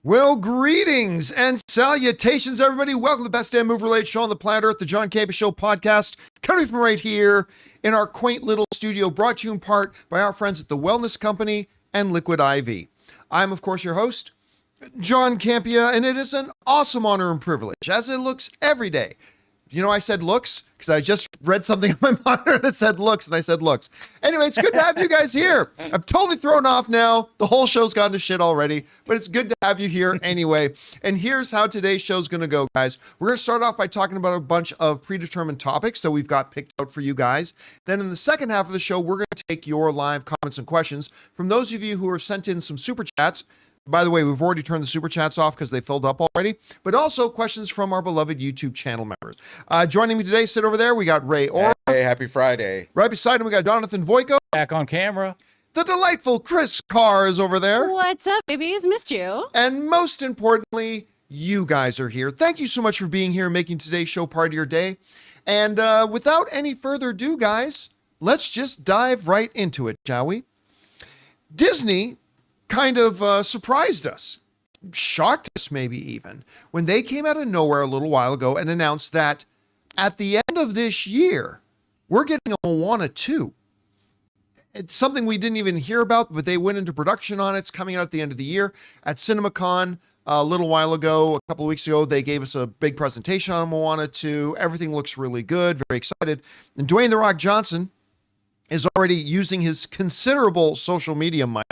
Well, greetings and salutations, everybody. Welcome to the best damn move-related show on the planet Earth, the John Campea Show podcast, coming from right here in our quaint little studio, brought to you in part by our friends at the Wellness Company and Liquid IV. I'm, of course, your host, John Campea, and it is an awesome honor and privilege, as it looks every day. You know, I said looks because I just read something on my monitor that said looks, and I said looks. Anyway, it's good to have you guys here. I'm totally thrown off now. The whole show's gone to shit already, but it's good to have you here anyway. And here's how today's show's going to go, guys. We're going to start off by talking about a bunch of predetermined topics that we've got picked out for you guys. Then in the second half of the show, we're going to take your live comments and questions from those of you who have sent in some super chats. By the way, we've already turned the super chats off because they filled up already, but also questions from our beloved YouTube channel members. Joining me today, sit over there, we got Ray Orr. Hey, happy Friday. Right beside him, we got Jonathan Voico. Back on camera. The delightful Chris Carr is over there. What's up, babies? Missed you. And most importantly, you guys are here. Thank you so much for being here and making today's show part of your day. And without any further ado, guys, let's just dive right into it, shall we? Disney kind of surprised us, shocked us maybe even, when they came out of nowhere a little while ago and announced that at the end of this year, we're getting a Moana 2. It's something we didn't even hear about, but they went into production on it. It's coming out at the end of the year. At CinemaCon a little while ago, a couple of weeks ago, they gave us a big presentation on Moana 2. Everything looks really good, very excited. And Dwayne "The Rock" Johnson is already using his considerable social media might.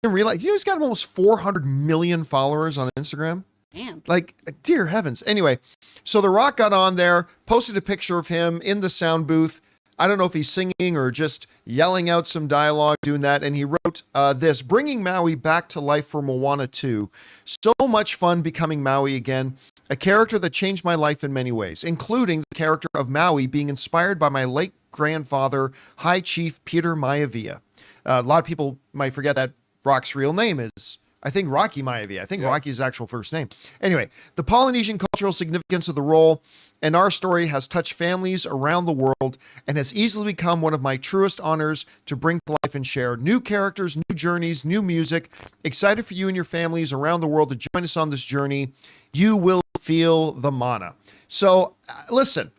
Didn't realize, you know, he's got almost 400 million followers on Instagram. Damn. Like, dear heavens. Anyway, so The Rock got on there, posted a picture of him in the sound booth. I don't know if he's singing or just yelling out some dialogue, doing that. And he wrote this: bringing Maui back to life for Moana 2. So much fun becoming Maui again. A character that changed my life in many ways, including the character of Maui being inspired by my late grandfather, High Chief Peter Maivia. A lot of people might forget that Rock's real name is, I think, Rocky Maivia. I think Rocky's actual first name. Anyway, the Polynesian cultural significance of the role and our story has touched families around the world and has easily become one of my truest honors to bring to life and share. New characters, new journeys, new music. Excited for you and your families around the world to join us on this journey. You will feel the mana. So, listen,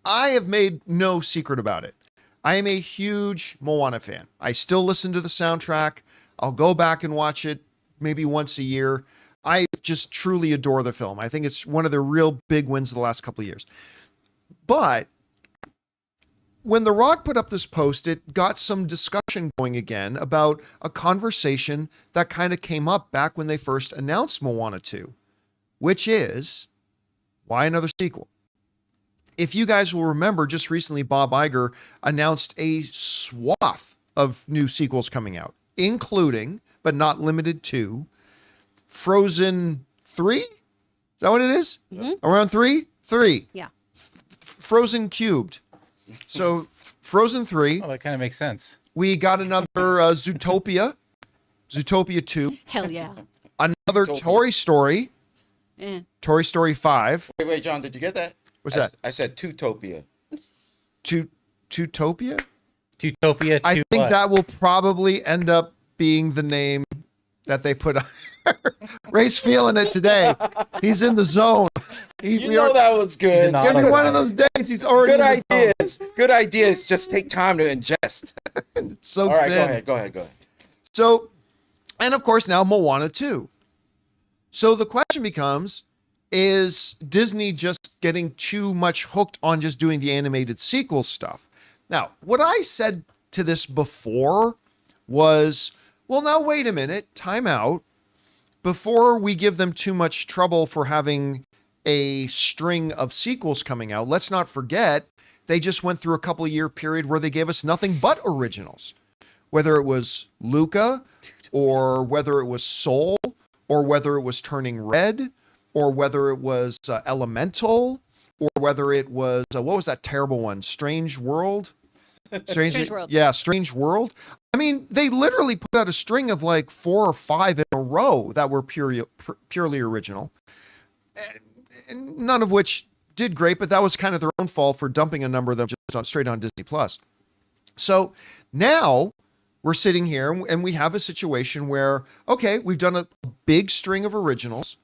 I have made no secret about it. I am a huge Moana fan. I still listen to the soundtrack. I'll go back and watch it maybe once a year. I just truly adore the film. I think it's one of the real big wins of the last couple of years. But when The Rock put up this post, it got some discussion going again about a conversation that kind of came up back when they first announced Moana 2, which is, why another sequel? If you guys will remember, just recently, Bob Iger announced a swath of new sequels coming out, including, but not limited to, Frozen 3? Is that what it is? Mm-hmm. Around 3? 3. Yeah. Frozen cubed. So, Frozen 3. Oh, that kind of makes sense. We got another Zootopia. Zootopia 2. Hell yeah. Another Toy Story. Toy Story 5. Wait, John, did you get that? What's that? I said Tutopia. Tutopia? Tutopia 2. I think that will probably end up being the name that they put on. Ray's feeling it today. He's in the zone. That was good. It's gonna be one of those days. He's already good ideas. Good ideas. Just take time to ingest. So all right, thin. go ahead. So, and of course now Moana 2. So the question becomes, is Disney just getting too much hooked on just doing the animated sequel stuff? Now, what I said to this before was, well, now wait a minute, time out. Before we give them too much trouble for having a string of sequels coming out, let's not forget they just went through a couple of year period where they gave us nothing but originals. Whether it was Luca, or whether it was Soul, or whether it was Turning Red, or whether it was Elemental, or whether it was, what was that terrible one? Strange World? Strange World. Yeah, Strange World. I mean, they literally put out a string of like 4 or 5 in a row that were purely original. And none of which did great, but that was kind of their own fault for dumping a number of them just straight on Disney Plus. So now we're sitting here and we have a situation where, okay, we've done a big string of originals.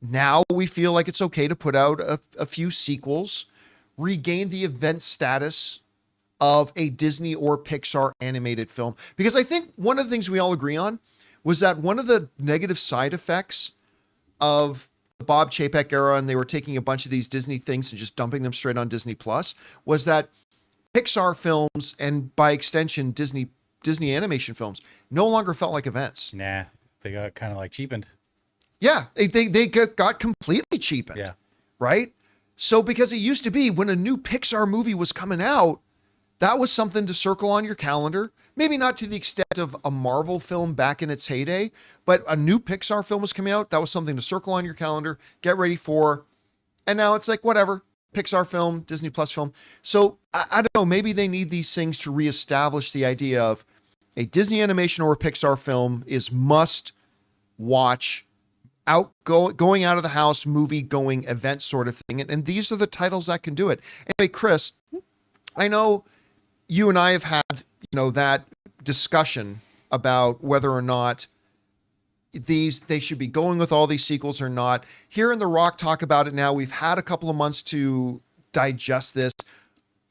Now we feel like it's okay to put out a few sequels, regain the event status of a Disney or Pixar animated film. Because I think one of the things we all agree on was that one of the negative side effects of the Bob Chapek era, and they were taking a bunch of these Disney things and just dumping them straight on Disney Plus, was that Pixar films, and by extension Disney animation films, no longer felt like events. Nah, they got kind of like cheapened. Yeah, they got completely cheapened. Yeah. Right? So because it used to be when a new Pixar movie was coming out, that was something to circle on your calendar. Maybe not to the extent of a Marvel film back in its heyday, but a new Pixar film was coming out. That was something to circle on your calendar, get ready for. And now it's like, whatever, Pixar film, Disney Plus film. So I don't know, maybe they need these things to reestablish the idea of a Disney animation or a Pixar film is must watch, going out of the house, movie going event sort of thing. And these are the titles that can do it. Anyway, Chris, I know you and I have had, that discussion about whether or not they should be going with all these sequels or not. Here in The Rock talk about it now. We've had a couple of months to digest this.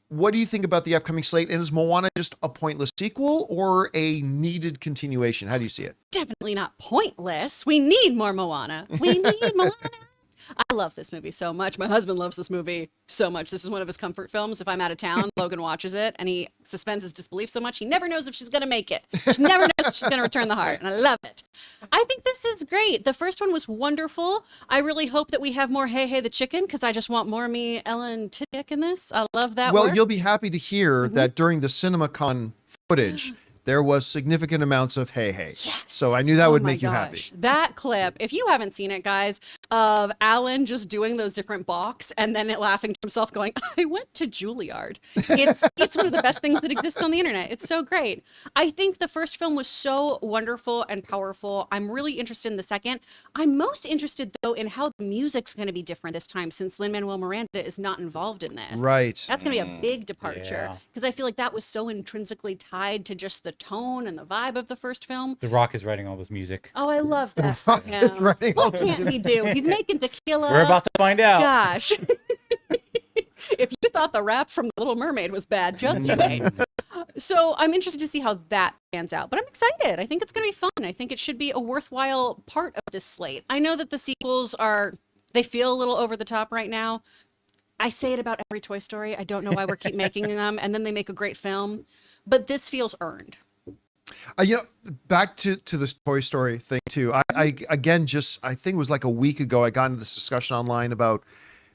What do you think about the upcoming slate? And is Moana just a pointless sequel or a needed continuation? How do you see it? Definitely not pointless. We need more Moana. We need Moana. I love this movie so much. My husband loves this movie so much. This is one of his comfort films. If I'm out of town, Logan watches it and he suspends his disbelief so much. He never knows if she's going to make it. She never knows if she's going to return the heart. And I love it. I think this is great. The first one was wonderful. I really hope that we have more Hey Hey the Chicken because I just want more of me, Ellen Tick in this. I love that. Well, you'll be happy to hear that during the CinemaCon footage, there was significant amounts of Hey Hey. Yes. So I knew that would my make you happy. That clip, if you haven't seen it, guys, of Alan just doing those different balks and then laughing to himself going, I went to Juilliard. It's one of the best things that exists on the internet. It's so great. I think the first film was so wonderful and powerful. I'm really interested in the second. I'm most interested, though, in how the music's going to be different this time since Lin-Manuel Miranda is not involved in this. Right. That's going to be a big departure Yeah. because I feel like that was so intrinsically tied to just the tone and the vibe of the first film. The Rock is writing all this music. Oh, I love that. Rock for is him. writing all What the can't he do? He's making tequila. We're about to find out. Gosh. If you thought the rap from The Little Mermaid was bad, just you wait. So I'm interested to see how that pans out. But I'm excited. I think it's going to be fun. I think it should be a worthwhile part of this slate. I know that the sequels they feel a little over the top right now. I say it about every Toy Story. I don't know why we keep making them. And then they make a great film. But this feels earned. Back to this Toy Story thing too. I again, I think it was like a week ago, I got into this discussion online about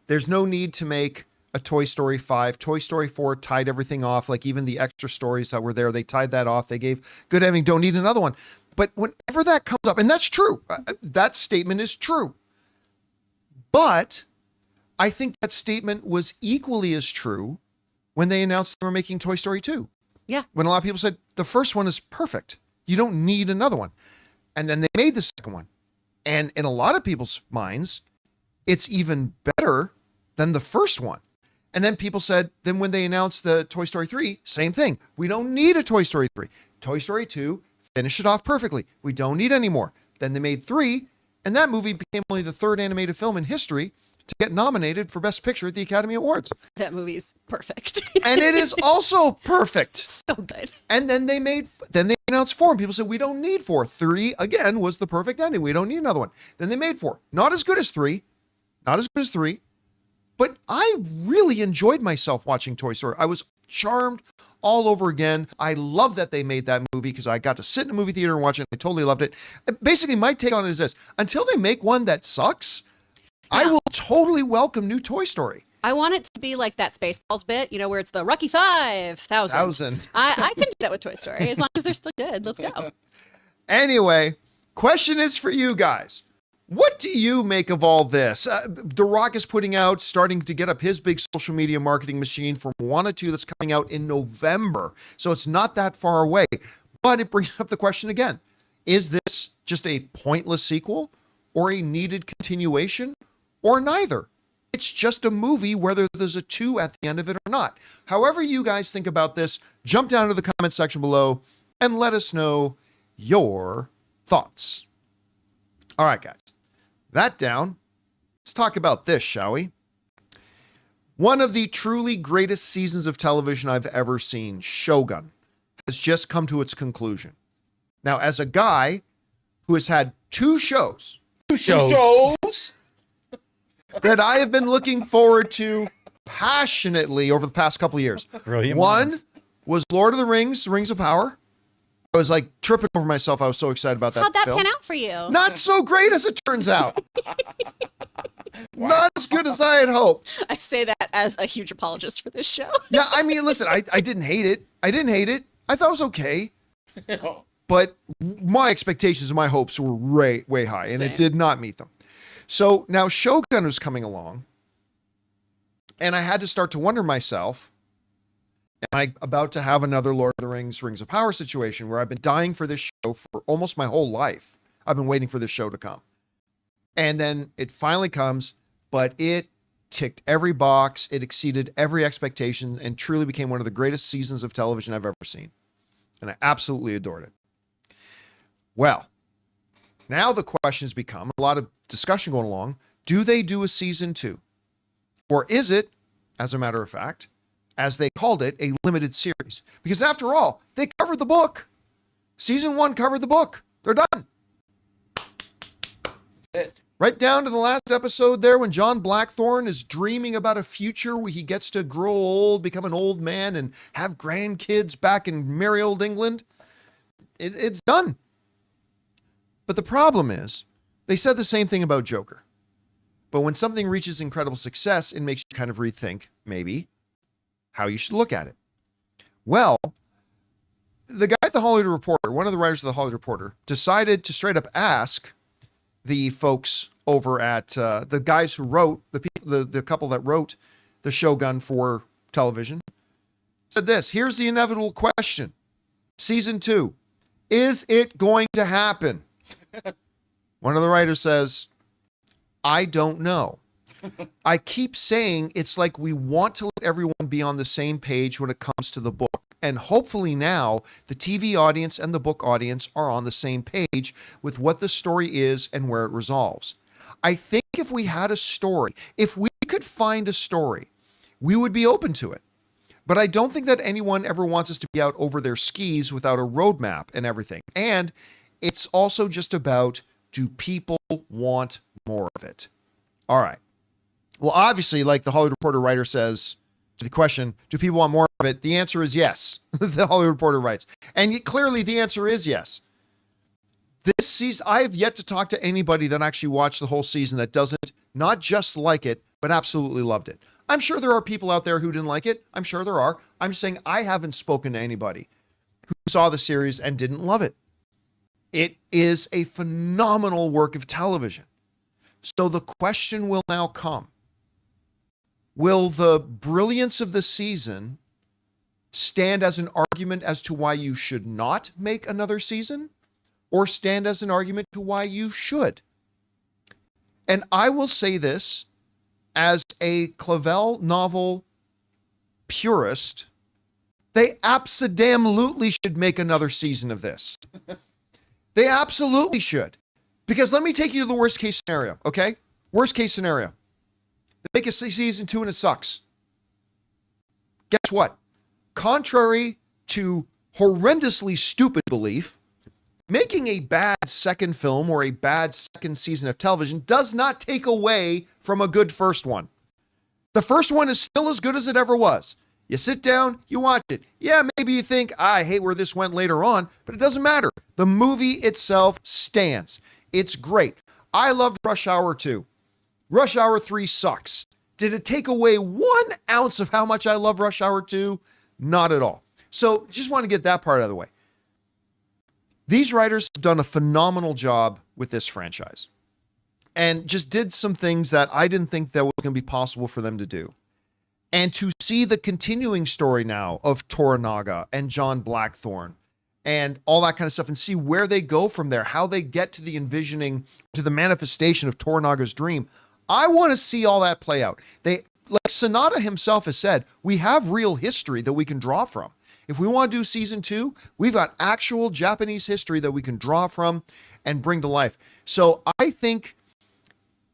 there's no need to make a Toy Story 5. Toy Story 4 tied everything off. Like even the extra stories that were there, they tied that off. They gave good ending. Don't need another one. But whenever that comes up, and that's true, that statement is true. But I think that statement was equally as true when they announced they were making Toy Story 2. Yeah. When a lot of people said the first one is perfect. You don't need another one. And then they made the second one. And in a lot of people's minds, it's even better than the first one. And then people said, then when they announced the Toy Story 3, same thing. We don't need a Toy Story 3. Toy Story 2, finish it off perfectly. We don't need any more. Then they made 3, and that movie became only the third animated film in history to get nominated for Best Picture at the Academy Awards. That movie's perfect. And it is also perfect. So good. And then they announced 4, and people said, we don't need 4. 3, again, was the perfect ending. We don't need another one. Then they made 4. Not as good as 3. But I really enjoyed myself watching Toy Story. I was charmed all over again. I love that they made that movie because I got to sit in a movie theater and watch it. I totally loved it. Basically, my take on it is this. Until they make one that sucks, I will totally welcome new Toy Story. I want it to be like that Spaceballs bit, where it's the Rocky 5,000. I can do that with Toy Story as long as they're still good. Let's go. Anyway, question is for you guys. What do you make of all this? The Rock is starting to get up his big social media marketing machine for Moana 2 that's coming out in November. So it's not that far away. But it brings up the question again. Is this just a pointless sequel or a needed continuation or neither? It's just a movie, whether there's a 2 at the end of it or not. However you guys think about this, jump down to the comment section below and let us know your thoughts. All right, guys. That down. Let's talk about this, shall we? One of the truly greatest seasons of television I've ever seen, Shogun, has just come to its conclusion. Now, as a guy who has had two shows Shows. that I have been looking forward to passionately over the past couple of years. Brilliant. One minds. was Lord of the Rings, Rings of Power. I was like tripping over myself. I was so excited about that How'd that film. pan out for you? Not so great as it turns out. Not as good as I had hoped. I say that as a huge apologist for this show. Yeah, I mean, listen, I didn't hate it. I thought it was okay. But my expectations and my hopes were way high, and Same. it did not meet them. So now Shogun was coming along, and I had to start to wonder myself, am I about to have another Lord of the Rings, Rings of Power situation where I've been dying for this show for almost my whole life? I've been waiting for this show to come. And then it finally comes, but it ticked every box. It exceeded every expectation and truly became one of the greatest seasons of television I've ever seen. And I absolutely adored it. Well, now the question has become, a lot of discussion going along, do they do a season 2? Or is it, as a matter of fact, as they called it, a limited series? Because after all, they covered the book. Season 1 covered the book. They're done. It. Right down to the last episode there when John Blackthorne is dreaming about a future where he gets to grow old, become an old man, and have grandkids back in merry old England. It's done. But the problem is, they said the same thing about Joker. But when something reaches incredible success, it makes you kind of rethink, maybe, how you should look at it. Well, the guy at the Hollywood Reporter, one of the writers of the Hollywood Reporter, decided to straight up ask the folks over at the guys who wrote, the couple that wrote the Shogun for television, said this, here's the inevitable question. Season 2, is it going to happen? One of the writers says, I don't know. I keep saying it's like we want to let everyone be on the same page when it comes to the book. And hopefully now the TV audience and the book audience are on the same page with what the story is and where it resolves. I think if we had a story, if we could find a story, we would be open to it. But I don't think that anyone ever wants us to be out over their skis without a roadmap and everything. And it's also just about, do people want more of it? All right. Well, obviously, like the Hollywood Reporter writer says to the question, do people want more of it? The answer is yes, the Hollywood Reporter writes. And clearly the answer is yes. This season, I have yet to talk to anybody that actually watched the whole season that doesn't not just like it, but absolutely loved it. I'm sure there are people out there who didn't like it. I'm sure there are. I'm just saying I haven't spoken to anybody who saw the series and didn't love it. It is a phenomenal work of television. So the question will now come. Will the brilliance of the season stand as an argument as to why you should not make another season, or stand as an argument to why you should? And I will say this as a Clavel novel purist, they abso-damn-lutely should make another season of this. They absolutely should. Because let me take you to the worst case scenario, okay? Worst case scenario. They make a season 2 and it sucks. Guess what? Contrary to horrendously stupid belief, making a bad second film or a bad second season of television does not take away from a good first one. The first one is still as good as it ever was. You sit down, you watch it. Yeah, maybe you think, I hate where this went later on, but it doesn't matter. The movie itself stands. It's great. I loved Rush Hour 2. Rush Hour 3 sucks. Did it take away 1 ounce of how much I love Rush Hour 2? Not at all. So just want to get that part out of the way. These writers have done a phenomenal job with this franchise and just did some things that I didn't think that was going to be possible for them to do. And to see the continuing story now of Toranaga and John Blackthorne and all that kind of stuff and see where they go from there, how they get to the envisioning, to the manifestation of Toranaga's dream. I want to see all that play out. Like Sonata himself has said, we have real history that we can draw from. If we want to do season 2, we've got actual Japanese history that we can draw from and bring to life. So I think,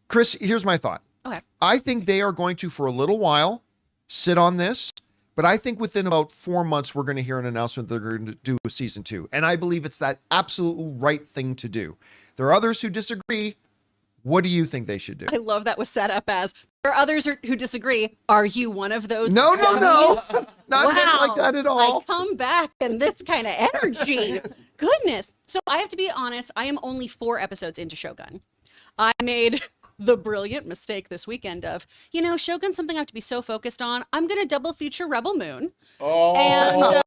Chris, here's my thought. Okay. I think they are going to, for a little while, sit on this. But I think within about 4 months, we're going to hear an announcement they're going to do a season 2. And I believe it's that absolute right thing to do. There are others who disagree. What do you think they should do? I love that was set up as, there are others who disagree. Are you one of those? No. dummies? Not Wow. like that at all. I come back and this kind of energy. Goodness. So I have to be honest. I am only 4 episodes into Shogun. I made the brilliant mistake this weekend of, Shogun's something I have to be so focused on. I'm going to double feature Rebel Moon. And,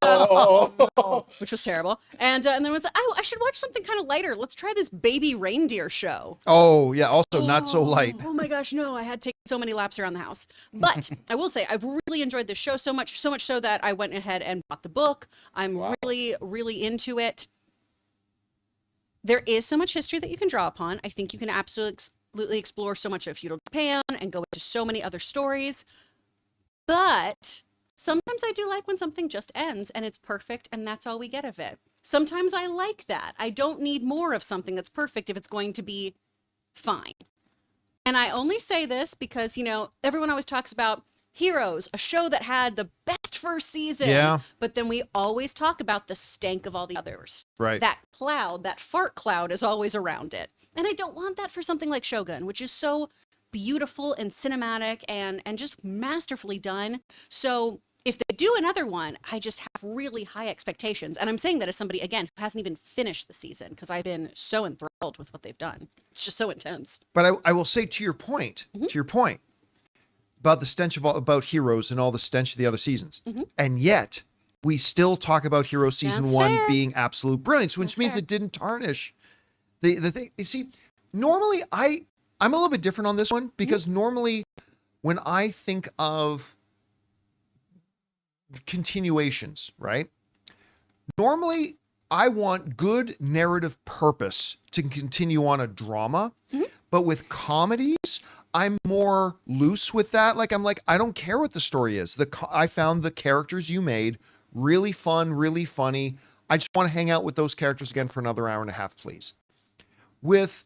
which was terrible. And then was like, I should watch something kind of lighter. Let's try this baby reindeer show. Oh, yeah. Also, not so light. Oh my gosh, no, I had to take so many laps around the house. But I will say, I've really enjoyed this show so much so that I went ahead and bought the book. I'm really, really into it. There is so much history that you can draw upon. I think you can absolutely explore so much of feudal Japan and go into so many other stories. But sometimes I do like when something just ends and it's perfect and that's all we get of it. Sometimes I like that. I don't need more of something that's perfect if it's going to be fine. And I only say this because, everyone always talks about Heroes, a show that had the best first season. Yeah. But then we always talk about the stank of all the others. Right. That cloud, that fart cloud is always around it. And I don't want that for something like Shogun, which is so beautiful and cinematic and just masterfully done. So if they do another one, I just have really high expectations. And I'm saying that as somebody, again, who hasn't even finished the season because I've been so enthralled with what they've done. It's just so intense. But I will say to your point, about the stench about Heroes and all the stench of the other seasons. And yet we still talk about Heroes season That's 1 fair. being absolute brilliance, which That's means fair. it didn't tarnish the thing. You see, normally I'm a little bit different on this one because normally when I think of continuations, right? Normally I want good narrative purpose to continue on a drama, but with comedies, I'm more loose with that. I don't care what the story is. I found the characters you made really fun, really funny. I just want to hang out with those characters again for another hour and a half, please. With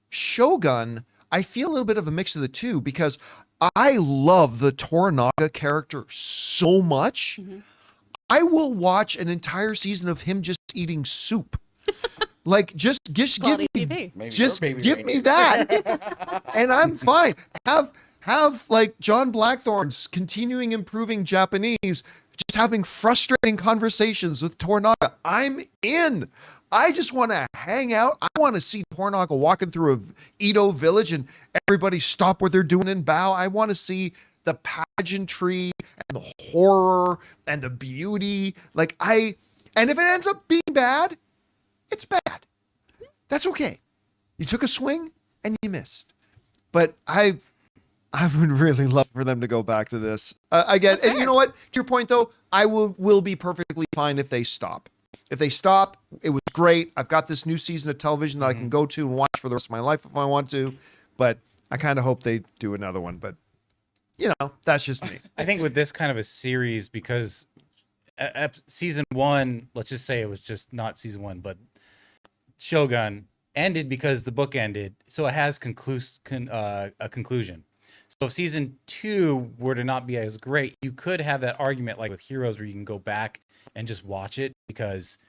Shogun, I feel a little bit of a mix of the two because I love the Toranaga character so much. I will watch an entire season of him just eating soup. Just give Quality me, TV. just give me that, and I'm fine. Have like John Blackthorne's continuing improving Japanese, just having frustrating conversations with Toranaga. I'm in. I just want to hang out. I want to see Toranaga walking through a Edo village and everybody stop what they're doing and bow. I want to see the pageantry and the horror and the beauty. And if it ends up being bad, it's bad. That's okay. You took a swing and you missed. But I would really love for them to go back to this again. And you know what? To your point though, I will be perfectly fine if they stop. If they stop, it was great. I've got this new season of television that I can go to and watch for the rest of my life if I want to. But I kind of hope they do another one. But that's just me. I think with this kind of a series, because season 1, let's just say it was just not season 1, but Shogun ended because the book ended, so it has a conclusion. So if season 2 were to not be as great, you could have that argument like with Heroes where you can go back and just watch it because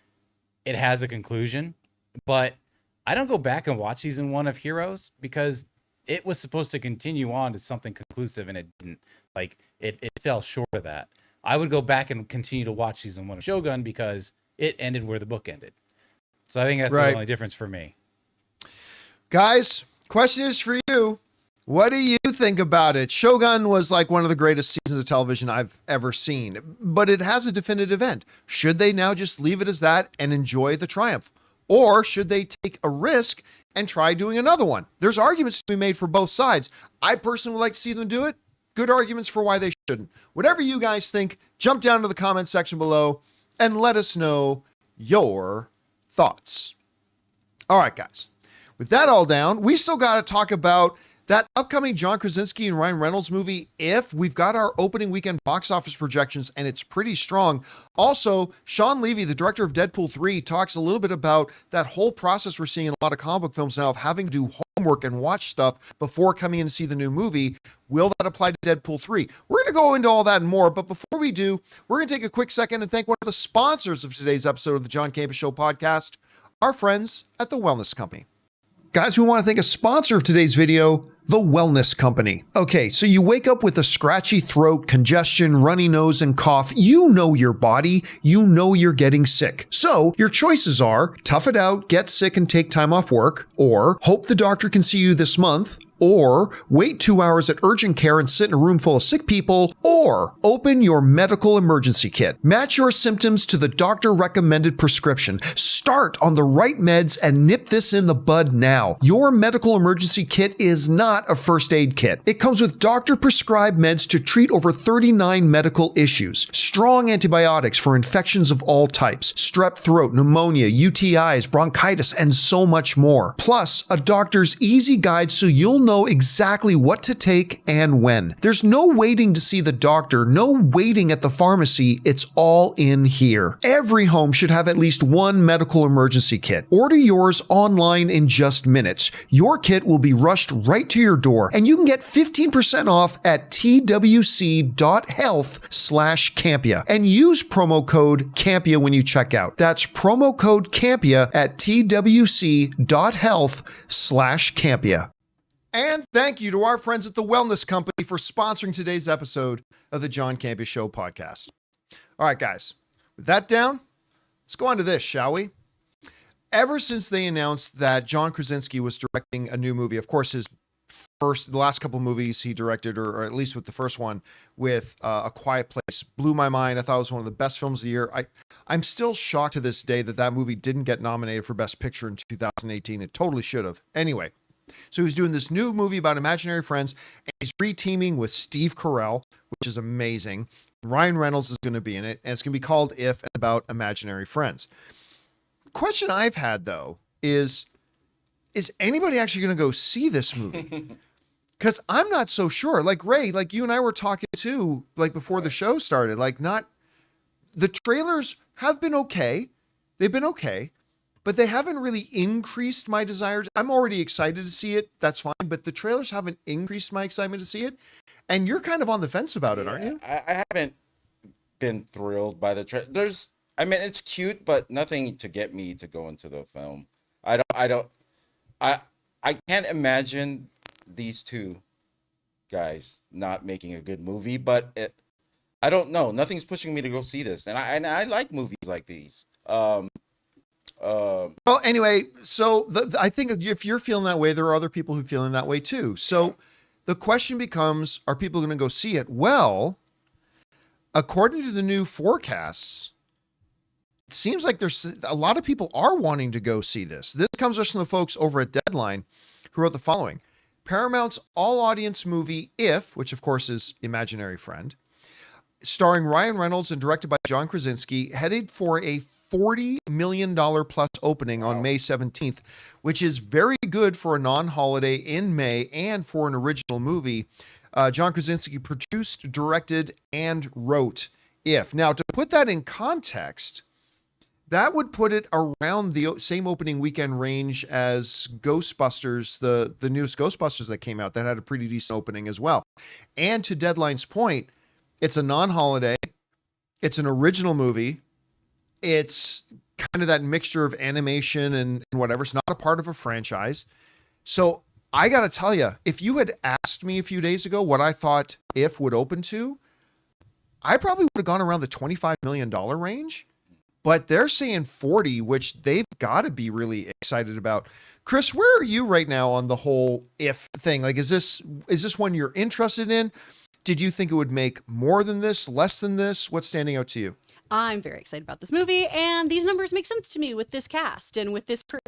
it has a conclusion. But I don't go back and watch season 1 of Heroes because it was supposed to continue on to something conclusive and it didn't. It fell short of that. I would go back and continue to watch season 1 of Shogun because it ended where the book ended. So I think that's the only difference for me. Guys, question is for you. What do you think about it? Shogun was like one of the greatest seasons of television I've ever seen, but it has a definitive end. Should they now just leave it as that and enjoy the triumph? Or should they take a risk and try doing another one? There's arguments to be made for both sides. I personally would like to see them do it. Good arguments for why they shouldn't. Whatever you guys think, jump down to the comment section below and let us know your thoughts. All right, guys. With that all down, we still got to talk about That upcoming John Krasinski and Ryan Reynolds movie, If, we've got our opening weekend box office projections, and it's pretty strong. Also, Sean Levy, the director of Deadpool 3, talks a little bit about that whole process we're seeing in a lot of comic book films now of having to do homework and watch stuff before coming in to see the new movie. Will that apply to Deadpool 3? We're going to go into all that and more, but before we do, we're going to take a quick second and thank one of the sponsors of today's episode of the John Campea Show podcast, our friends at The Wellness Company. Guys, we want to thank a sponsor of today's video, The Wellness Company. Okay, so you wake up with a scratchy throat, congestion, runny nose, and cough. You know your body. You know you're getting sick. So your choices are tough it out, get sick, and take time off work, or hope the doctor can see you this month, or wait 2 hours at urgent care and sit in a room full of sick people, or open your medical emergency kit. Match your symptoms to the doctor-recommended prescription. Start on the right meds and nip this in the bud now. Your medical emergency kit is not a first aid kit. It comes with doctor-prescribed meds to treat over 39 medical issues. Strong antibiotics for infections of all types, strep throat, pneumonia, UTIs, bronchitis, and so much more. Plus, a doctor's easy guide so you'll know exactly what to take and when. There's no waiting to see the doctor, no waiting at the pharmacy. It's all in here. Every home should have at least one medical emergency kit. Order yours online in just minutes. Your kit will be rushed right to your door, and you can get 15% off at twc.health/Campea and use promo code Campea when you check out. That's promo code Campea at twc.health/Campea. And thank you to our friends at The Wellness Company for sponsoring today's episode of the John Campea Show podcast. All right, guys, with that down, let's go on to this, shall we? Ever since they announced that John Krasinski was directing a new movie, of course, the last couple movies he directed, or at least with the first one, with A Quiet Place, blew my mind. I thought it was one of the best films of the year. I'm still shocked to this day that movie didn't get nominated for Best Picture in 2018. It totally should have. Anyway. So he's doing this new movie about imaginary friends, and he's re-teaming with Steve Carell, which is amazing. Ryan Reynolds is going to be in it, and it's going to be called If, and about imaginary friends. The question I've had, though, is anybody actually going to go see this movie? Because I'm not so sure. Like, Ray, like you and I were talking too, like before the show started, the trailers have been okay. They've been okay. But they haven't really increased my desire. I'm already excited to see it. That's fine. But the trailers haven't increased my excitement to see it. And you're kind of on the fence about it, aren't you? I haven't been thrilled by the trailer. It's cute, but nothing to get me to go into the film. I can't imagine these two guys not making a good movie, but I don't know. Nothing's pushing me to go see this. And I like movies like these. Well, anyway, so I think if you're feeling that way, there are other people who are feeling that way too. So the question becomes, are people going to go see it? Well, according to the new forecasts, it seems like there's a lot of people are wanting to go see this. This comes from the folks over at Deadline who wrote the following. Paramount's all-audience movie, If, which of course is Imaginary Friend, starring Ryan Reynolds and directed by John Krasinski, headed for a $40 million plus opening on May 17th, which is very good for a non-holiday in May and for an original movie. John Krasinski produced, directed, and wrote If. Now, to put that in context, that would put it around the same opening weekend range as Ghostbusters, the newest Ghostbusters that came out. That had a pretty decent opening as well. And to Deadline's point, it's a non-holiday. It's an original movie. It's kind of that mixture of animation and whatever. It's not a part of a franchise. So I got to tell you, if you had asked me a few days ago what I thought If would open to, I probably would have gone around the $25 million range. But they're saying 40, which they've got to be really excited about. Chris, where are you right now on the whole If thing? Like, is this one you're interested in? Did you think it would make more than this, less than this? What's standing out to you? I'm very excited about this movie, and these numbers make sense to me with this cast and with this crew.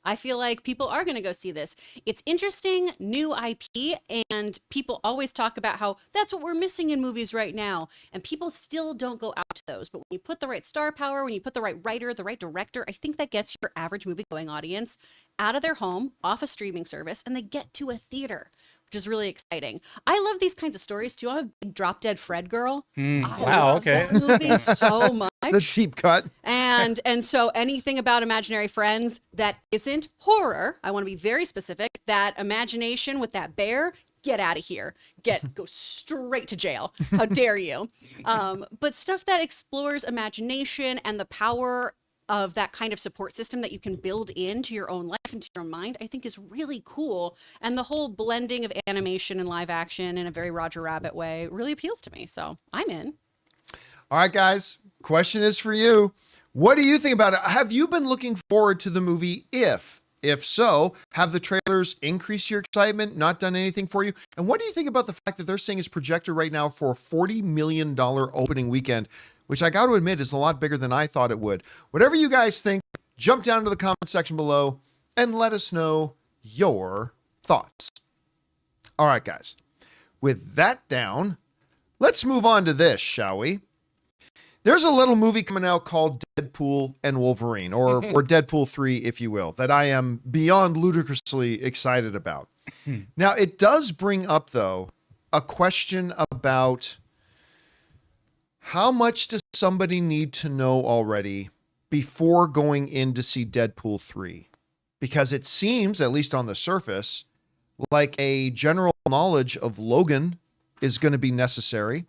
I feel like people are going to go see this. It's interesting, new IP, and people always talk about how that's what we're missing in movies right now, and people still don't go out to those. But when you put the right star power, when you put the right writer, the right director, I think that gets your average movie-going audience out of their home, off a streaming service, and they get to a theater. which is really exciting. I love these kinds of stories too. I'm a big Drop Dead Fred girl. I Wow, love okay. that movie so much. The deep cut. And so anything about imaginary friends that isn't horror, I want to be very specific, that imagination with that bear, get out of here. Go straight to jail. How dare you? But stuff that explores imagination and the power of that kind of support system that you can build into your own life, into your own mind, I think is really cool. And the whole blending of animation and live action in a very Roger Rabbit way really appeals to me. So I'm in. All right, guys. Question is for you. What do you think about it? Have you been looking forward to the movie? If so, have the trailers increased your excitement, not done anything for you? And what do you think about the fact that they're saying it's projected right now for a $40 million opening weekend, which I got to admit is a lot bigger than I thought it would. Whatever you guys think, jump down to the comment section below and let us know your thoughts. All right, guys. With that down, let's move on to this, shall we? There's a little movie coming out called Deadpool and Wolverine, or Deadpool 3, if you will, that I am beyond ludicrously excited about. Now, it does bring up, though, a question about how much does somebody need to know already before going in to see Deadpool 3? Because it seems, at least on the surface, like a general knowledge of Logan is going to be necessary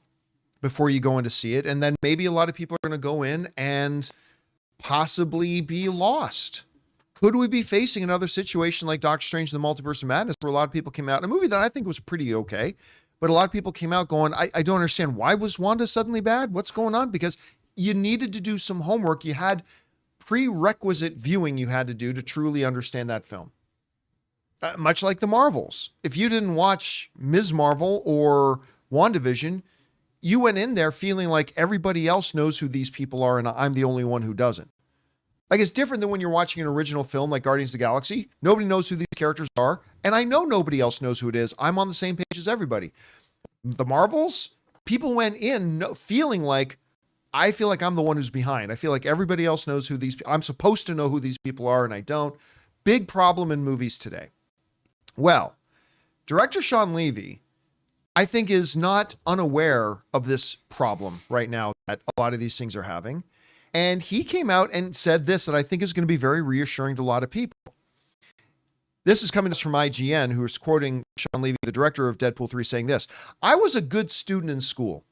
before you go in to see it. And then maybe a lot of people are going to go in and possibly be lost. Could we be facing another situation like Doctor Strange and the Multiverse of Madness, where a lot of people came out, a movie that I think was pretty okay, but a lot of people came out going, I don't understand. Why was Wanda suddenly bad? What's going on? Because you needed to do some homework. You had prerequisite viewing you had to do to truly understand that film. Much like the Marvels. If you didn't watch Ms. Marvel or WandaVision, you went in there feeling like everybody else knows who these people are and I'm the only one who doesn't. Like, it's different than when you're watching an original film like Guardians of the Galaxy. Nobody knows who these characters are, and I know nobody else knows who it is. I'm on the same page as everybody. The Marvels, people went in feeling like, I feel like I'm the one who's behind. I feel like everybody else knows who these people, I'm supposed to know who these people are, and I don't. Big problem in movies today. Well, director Sean Levy, I think, is not unaware of this problem right now that a lot of these things are having. And he came out and said this that I think is going to be very reassuring to a lot of people. This is coming to us from IGN, who is quoting Sean Levy, the director of Deadpool 3, saying this: I was a good student in school.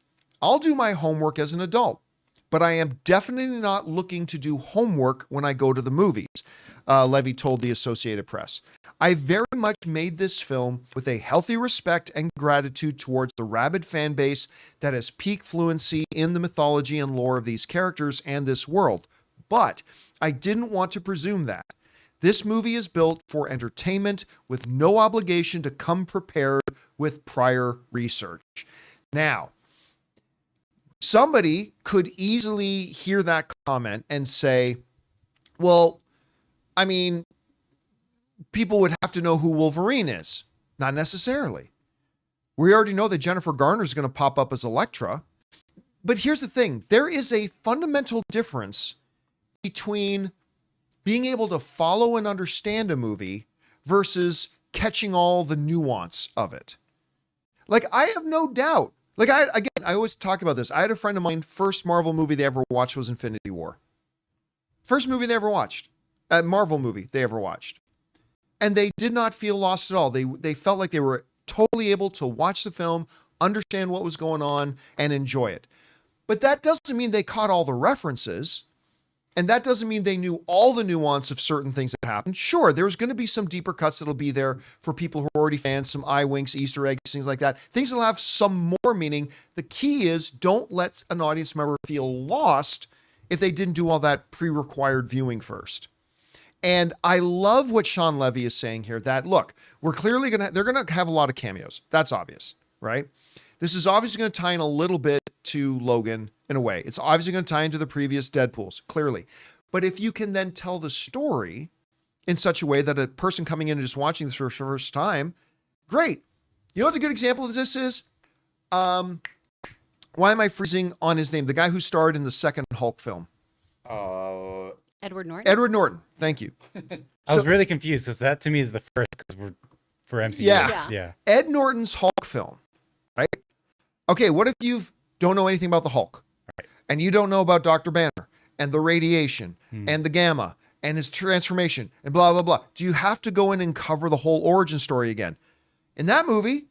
I'll do my homework as an adult, but I am definitely not looking to do homework when I go to the movies, Levy told the Associated Press. I very much made this film with a healthy respect and gratitude towards the rabid fan base that has peak fluency in the mythology and lore of these characters and this world. But I didn't want to presume that. This movie is built for entertainment with no obligation to come prepared with prior research. Now, somebody could easily hear that comment and say, well, I mean, people would have to know who Wolverine is. Not necessarily. We already know that Jennifer Garner is going to pop up as Elektra. But here's the thing. There is a fundamental difference between being able to follow and understand a movie versus catching all the nuance of it. Like, I have no doubt. Like, I always talk about this. I had a friend of mine, first Marvel movie they ever watched was Infinity War. First movie they ever watched. A Marvel movie they ever watched. And they did not feel lost at all. They felt like they were totally able to watch the film, understand what was going on, and enjoy it. But that doesn't mean they caught all the references. And that doesn't mean they knew all the nuance of certain things that happened. Sure, there's going to be some deeper cuts that'll be there for people who are already fans, some eye winks, Easter eggs, things like that. Things that'll have some more meaning. The key is don't let an audience member feel lost if they didn't do all that pre-required viewing first. And I love what Sean Levy is saying here, that, look, we're clearly they're going to have a lot of cameos. That's obvious, right? This is obviously going to tie in a little bit to Logan in a way. It's obviously going to tie into the previous Deadpools, clearly. But if you can then tell the story in such a way that a person coming in and just watching this for the first time, great. You know what a good example of this is? Why am I freezing on his name? The guy who starred in the second Hulk film. Edward Norton. Edward Norton. Thank you. I was really confused because that to me is the first, because we're for MCU. Yeah. Yeah. Ed Norton's Hulk film, right? Okay, what if you don't know anything about the Hulk, and you don't know about Dr. Banner and the radiation and the gamma and his transformation and blah, blah, blah? Do you have to go in and cover the whole origin story again? In that movie,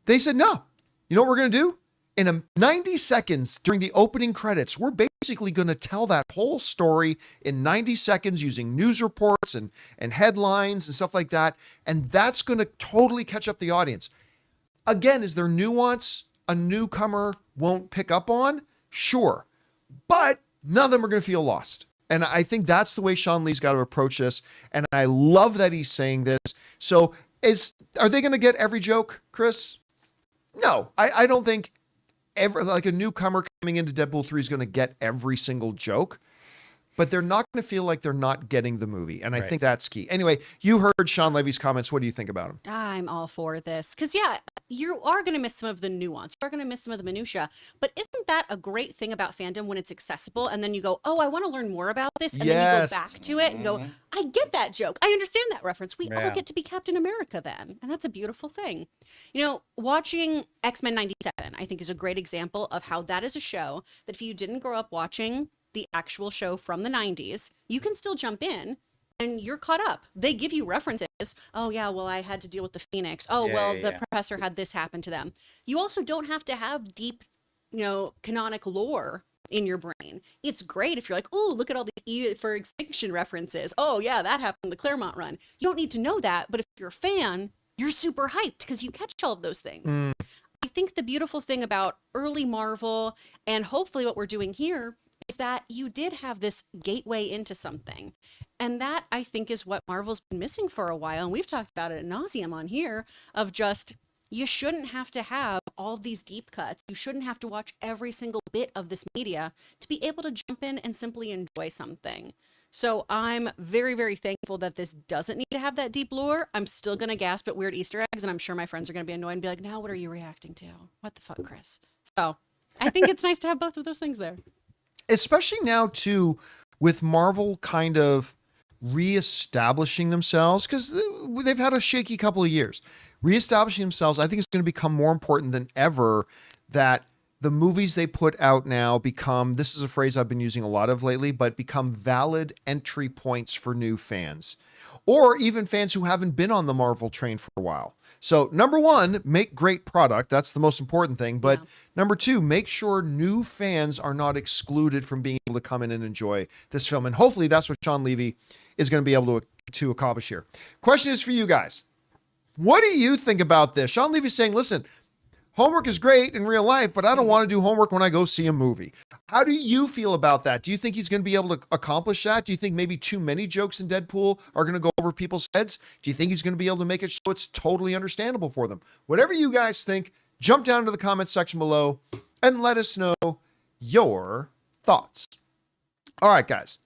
they said, no. You know what we're going to do? In 90 seconds during the opening credits, we're basically going to tell that whole story in 90 seconds using news reports and headlines and stuff like that. And that's going to totally catch up the audience. Again, is there nuance a newcomer won't pick up on? Sure. But none of them are going to feel lost. And I think that's the way Sean Lee's got to approach this. And I love that he's saying this. So are they going to get every joke, Chris? No, I don't think like a newcomer coming into Deadpool 3 is going to get every single joke, but they're not going to feel like they're not getting the movie. And I think that's key. Anyway, you heard Sean Levy's comments. What do you think about him? I'm all for this. Because, yeah, you are going to miss some of the nuance. You are going to miss some of the minutia. But isn't that a great thing about fandom when it's accessible? And then you go, oh, I want to learn more about this. And then you go back to it and go, I get that joke. I understand that reference. We all get to be Captain America then. And that's a beautiful thing. You know, watching X-Men 97, I think, is a great example of how that is a show that if you didn't grow up watching the actual show from the 90s, you can still jump in and you're caught up. They give you references. Oh, yeah, well, I had to deal with the Phoenix. Oh, the professor had this happen to them. You also don't have to have deep, canonic lore in your brain. It's great if you're like, oh, look at all these E for Extinction references. Oh, yeah, that happened in the Claremont run. You don't need to know that, but if you're a fan, you're super hyped because you catch all of those things. I think the beautiful thing about early Marvel and hopefully what we're doing here is that you did have this gateway into something. And that, I think, is what Marvel's been missing for a while. And we've talked about it ad nauseum on here of just, you shouldn't have to have all these deep cuts. You shouldn't have to watch every single bit of this media to be able to jump in and simply enjoy something. So I'm very, very thankful that this doesn't need to have that deep lore. I'm still going to gasp at weird Easter eggs, and I'm sure my friends are going to be annoyed and be like, now what are you reacting to? What the fuck, Chris? So I think it's nice to have both of those things there. Especially now, too, with Marvel kind of reestablishing themselves, because they've had a shaky couple of years. Reestablishing themselves, I think it's going to become more important than ever that the movies they put out now become, this is a phrase I've been using a lot of lately, but become valid entry points for new fans. Or even fans who haven't been on the Marvel train for a while. So number one, make great product. That's the most important thing. But number two, make sure new fans are not excluded from being able to come in and enjoy this film. And hopefully that's what Sean Levy is going to be able to accomplish here. Question is for you guys. What do you think about this? Sean Levy's saying, listen, homework is great in real life, but I don't want to do homework when I go see a movie. How do you feel about that? Do you think he's going to be able to accomplish that? Do you think maybe too many jokes in Deadpool are going to go over people's heads? Do you think he's going to be able to make it so it's totally understandable for them? Whatever you guys think, jump down to the comments section below and let us know your thoughts. All right, guys.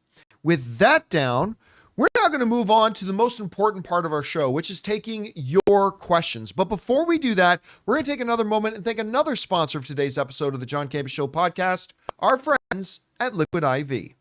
With that down, we're now going to move on to the most important part of our show, which is taking your questions. But before we do that, we're going to take another moment and thank another sponsor of today's episode of the John Campea Show podcast, our friends at Liquid IV.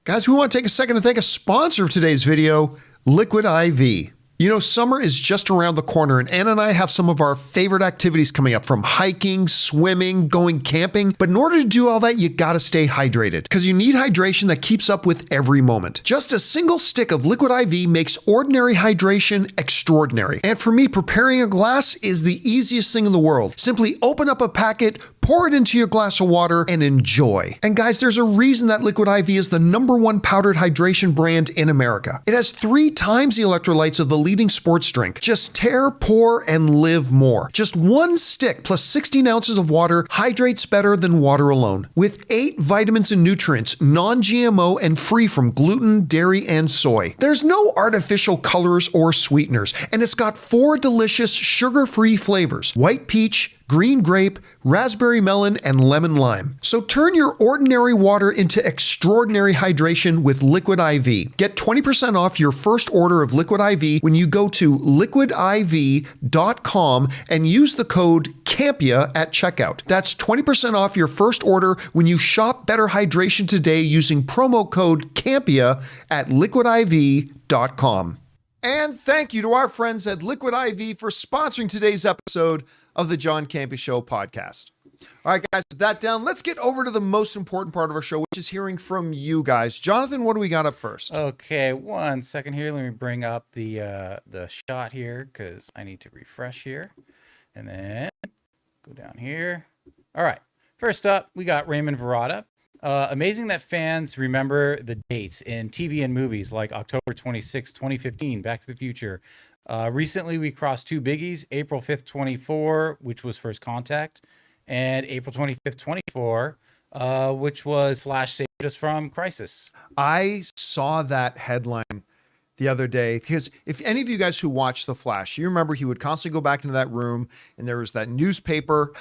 Guys, we want to take a second to thank a sponsor of today's video, Liquid IV. You know, summer is just around the corner, and Anna and I have some of our favorite activities coming up, from hiking, swimming, going camping. But in order to do all that, you gotta stay hydrated, because you need hydration that keeps up with every moment. Just a single stick of Liquid IV makes ordinary hydration extraordinary. And for me, preparing a glass is the easiest thing in the world. Simply open up a packet, pour it into your glass of water, and enjoy. And guys, there's a reason that Liquid IV is the #1 powdered hydration brand in America. It has 3 times the electrolytes of the leading sports drink. Just tear, pour, and live more. Just 1 stick plus 16 ounces of water hydrates better than water alone. With 8 vitamins and nutrients, non-GMO and free from gluten, dairy, and soy. There's no artificial colors or sweeteners, and it's got 4 delicious sugar-free flavors: white peach, green grape, raspberry melon, and lemon lime. So turn your ordinary water into extraordinary hydration with Liquid IV. Get 20% off your first order of Liquid IV when you go to liquidiv.com and use the code CAMPEA at checkout. That's 20% off your first order when you shop Better Hydration today using promo code CAMPEA at liquidiv.com. And thank you to our friends at Liquid IV for sponsoring today's episode of the John Campea Show podcast. All right, guys, with that down, let's get over to the most important part of our show, which is hearing from you guys. Jonathan, what do we got up first? Okay, 1 second here. Let me bring up the shot here because I need to refresh here. And then go down here. All right. First up, we got Raymond Verrata. Amazing that fans remember the dates in TV and movies like October 26, 2015, Back to the Future. Recently, we crossed two biggies, April 5th, 24, which was First Contact, and April 25th, 24, which was Flash Saved Us from Crisis. I saw that headline the other day because if any of you guys who watched The Flash, you remember he would constantly go back into that room and there was that newspaper.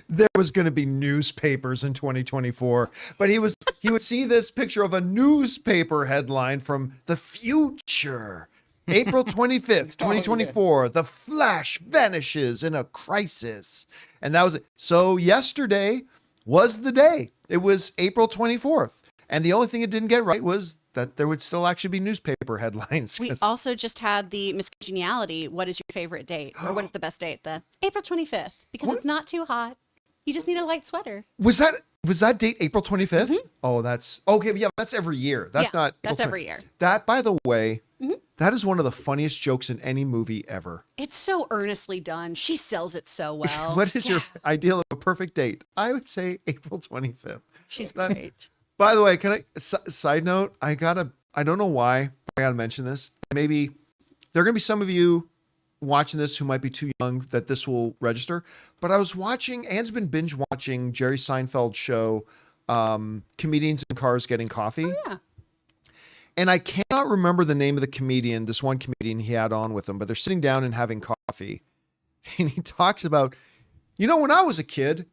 There was going to be newspapers in 2024, but he would see this picture of a newspaper headline from the future. April 25th, 2024, The Flash vanishes in a crisis. And that was it. So yesterday was the day. It was April 24th. And the only thing it didn't get right was that there would still actually be newspaper headlines. We also just had the miscongeniality. What is your favorite date? Or what is the best date? The April 25th. Because it's not too hot. You just need a light sweater. Was that date April 25th? Mm-hmm. Oh, that's okay. Yeah, that's every year. That's not. That's every year. That, by the way, that is one of the funniest jokes in any movie ever. It's so earnestly done. She sells it so well. What is your ideal of a perfect date? I would say April 25th. She's great. By the way, can I side note? I don't know why I gotta mention this. Maybe there are gonna be some of you watching this who might be too young that this will register. But I was watching. Anne's been binge watching Jerry Seinfeld's show, Comedians in Cars Getting Coffee. Oh, yeah. And I cannot remember the name of the comedian. This one comedian he had on with him, but they're sitting down and having coffee, and he talks about, when I was a kid,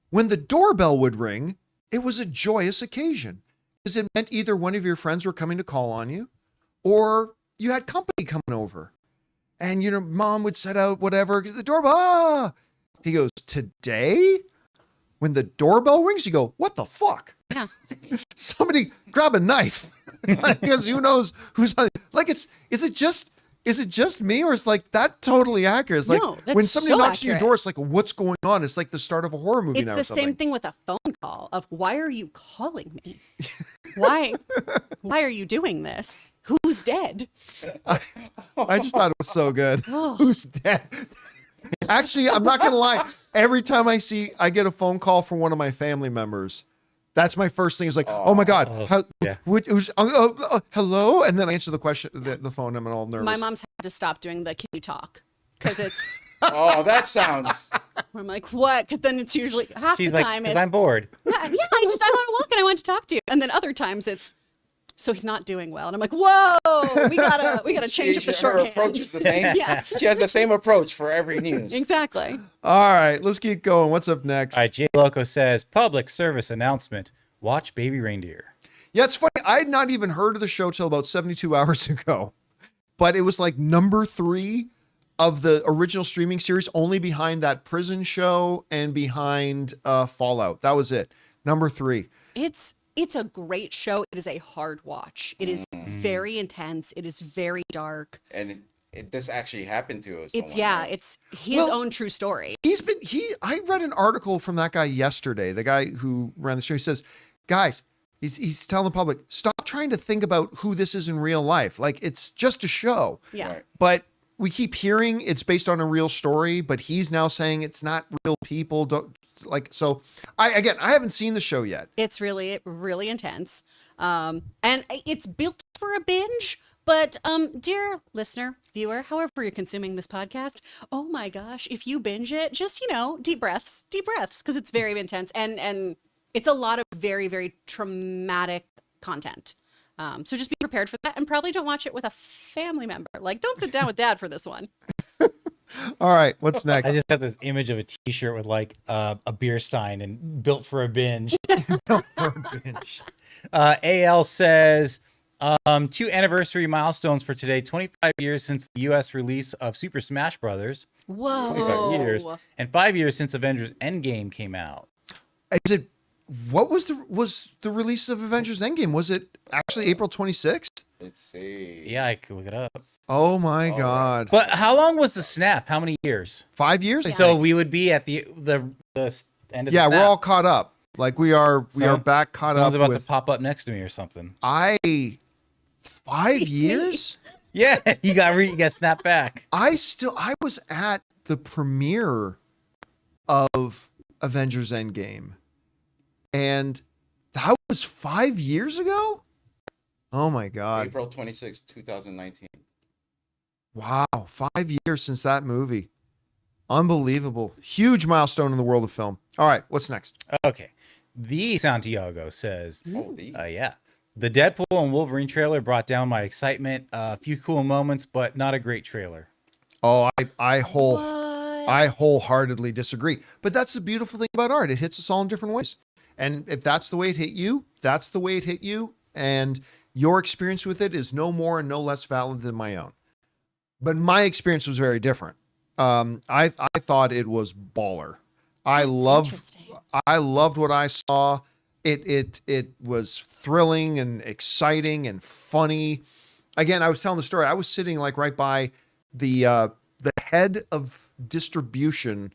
when the doorbell would ring, it was a joyous occasion because it meant either one of your friends were coming to call on you or you had company coming over and, mom would set out whatever, the doorbell, He goes, today, when the doorbell rings, you go, what the fuck? Yeah. Somebody grab a knife because who knows who's on. Like, is it just me or is like that totally accurate? It's like No, that's when somebody so knocks on your accurate. door, it's like, what's going on? It's like the start of a horror movie It's now the or something. same thing with a phone call of why are you calling me? Why are you doing this? Who's dead? I just thought it was so good. Oh. Who's dead? Actually, I'm not going to lie. Every time I get a phone call from one of my family members, that's my first thing is like, oh my God, yeah. hello? And then I answer the question, the phone, I'm all nervous. My mom's had to stop doing the can you talk? Because it's, Oh, that sounds. I'm like, what? Because then it's usually half She's the like, time 'cause it's, I'm bored. yeah, I want to walk and I want to talk to you. And then other times it's, so he's not doing well. And I'm like, whoa, we gotta change up the Her shorthand. approach is the same. Yeah. She has the same approach for every news. Exactly. All right, let's keep going. What's up next? All right, J Loco says, public service announcement. Watch Baby Reindeer. Yeah, it's funny. I had not even heard of the show till about 72 hours ago, but it was like number 3 of the original streaming series, only behind that prison show and behind Fallout. That was it. Number 3. It's a great show. It is a hard watch. It is very intense. It is very dark. And this actually happened to us. It's his own true story. I read an article from that guy yesterday, the guy who ran the show. He says, guys, he's telling the public, stop trying to think about who this is in real life. Like, it's just a show. Yeah. Right. But we keep hearing it's based on a real story, but he's now saying it's not real people. I haven't seen the show yet. It's really, really intense. And it's built for a binge. But dear listener, viewer, however you're consuming this podcast, oh my gosh, if you binge it, just, deep breaths, because it's very intense. And it's a lot of very, very traumatic content. So just be prepared for that and probably don't watch it with a family member. Like, don't sit down with dad for this one. All right, what's next? I just have this image of a T-shirt with like a beer stein and built for a binge. AL says, 2 anniversary milestones for today. 25 years since the U.S. release of Super Smash Brothers. 25 Whoa. years. And 5 years since Avengers Endgame came out. Is it? What was the release of Avengers Endgame? Was it actually April 26th? Let's see. Yeah, I could look it up. Oh my All God. But how long was the snap? How many years? 5 years? I So think. we would be at the end of the Yeah, snap. we're all caught up. Like we are back caught Someone's up about with to pop up next to me or something. 5 It's me. years? Yeah, you got snapped back. I was at the premiere of Avengers Endgame. And that was 5 years ago? Oh my God. April 26, 2019. Wow, 5 years since that movie. Unbelievable. Huge milestone in the world of film. All right, what's next? Okay. The Santiago says, Oh, the yeah. The Deadpool and Wolverine trailer brought down my excitement. A few cool moments, but not a great trailer. Oh, I What? wholeheartedly disagree. But that's the beautiful thing about art. It hits us all in different ways. And if that's the way it hit you, that's the way it hit you. And your experience with it is no more and no less valid than my own. But my experience was very different. I thought it was baller. I Interesting. loved what I saw. It was thrilling and exciting and funny. Again, I was telling the story. I was sitting like right by the head of distribution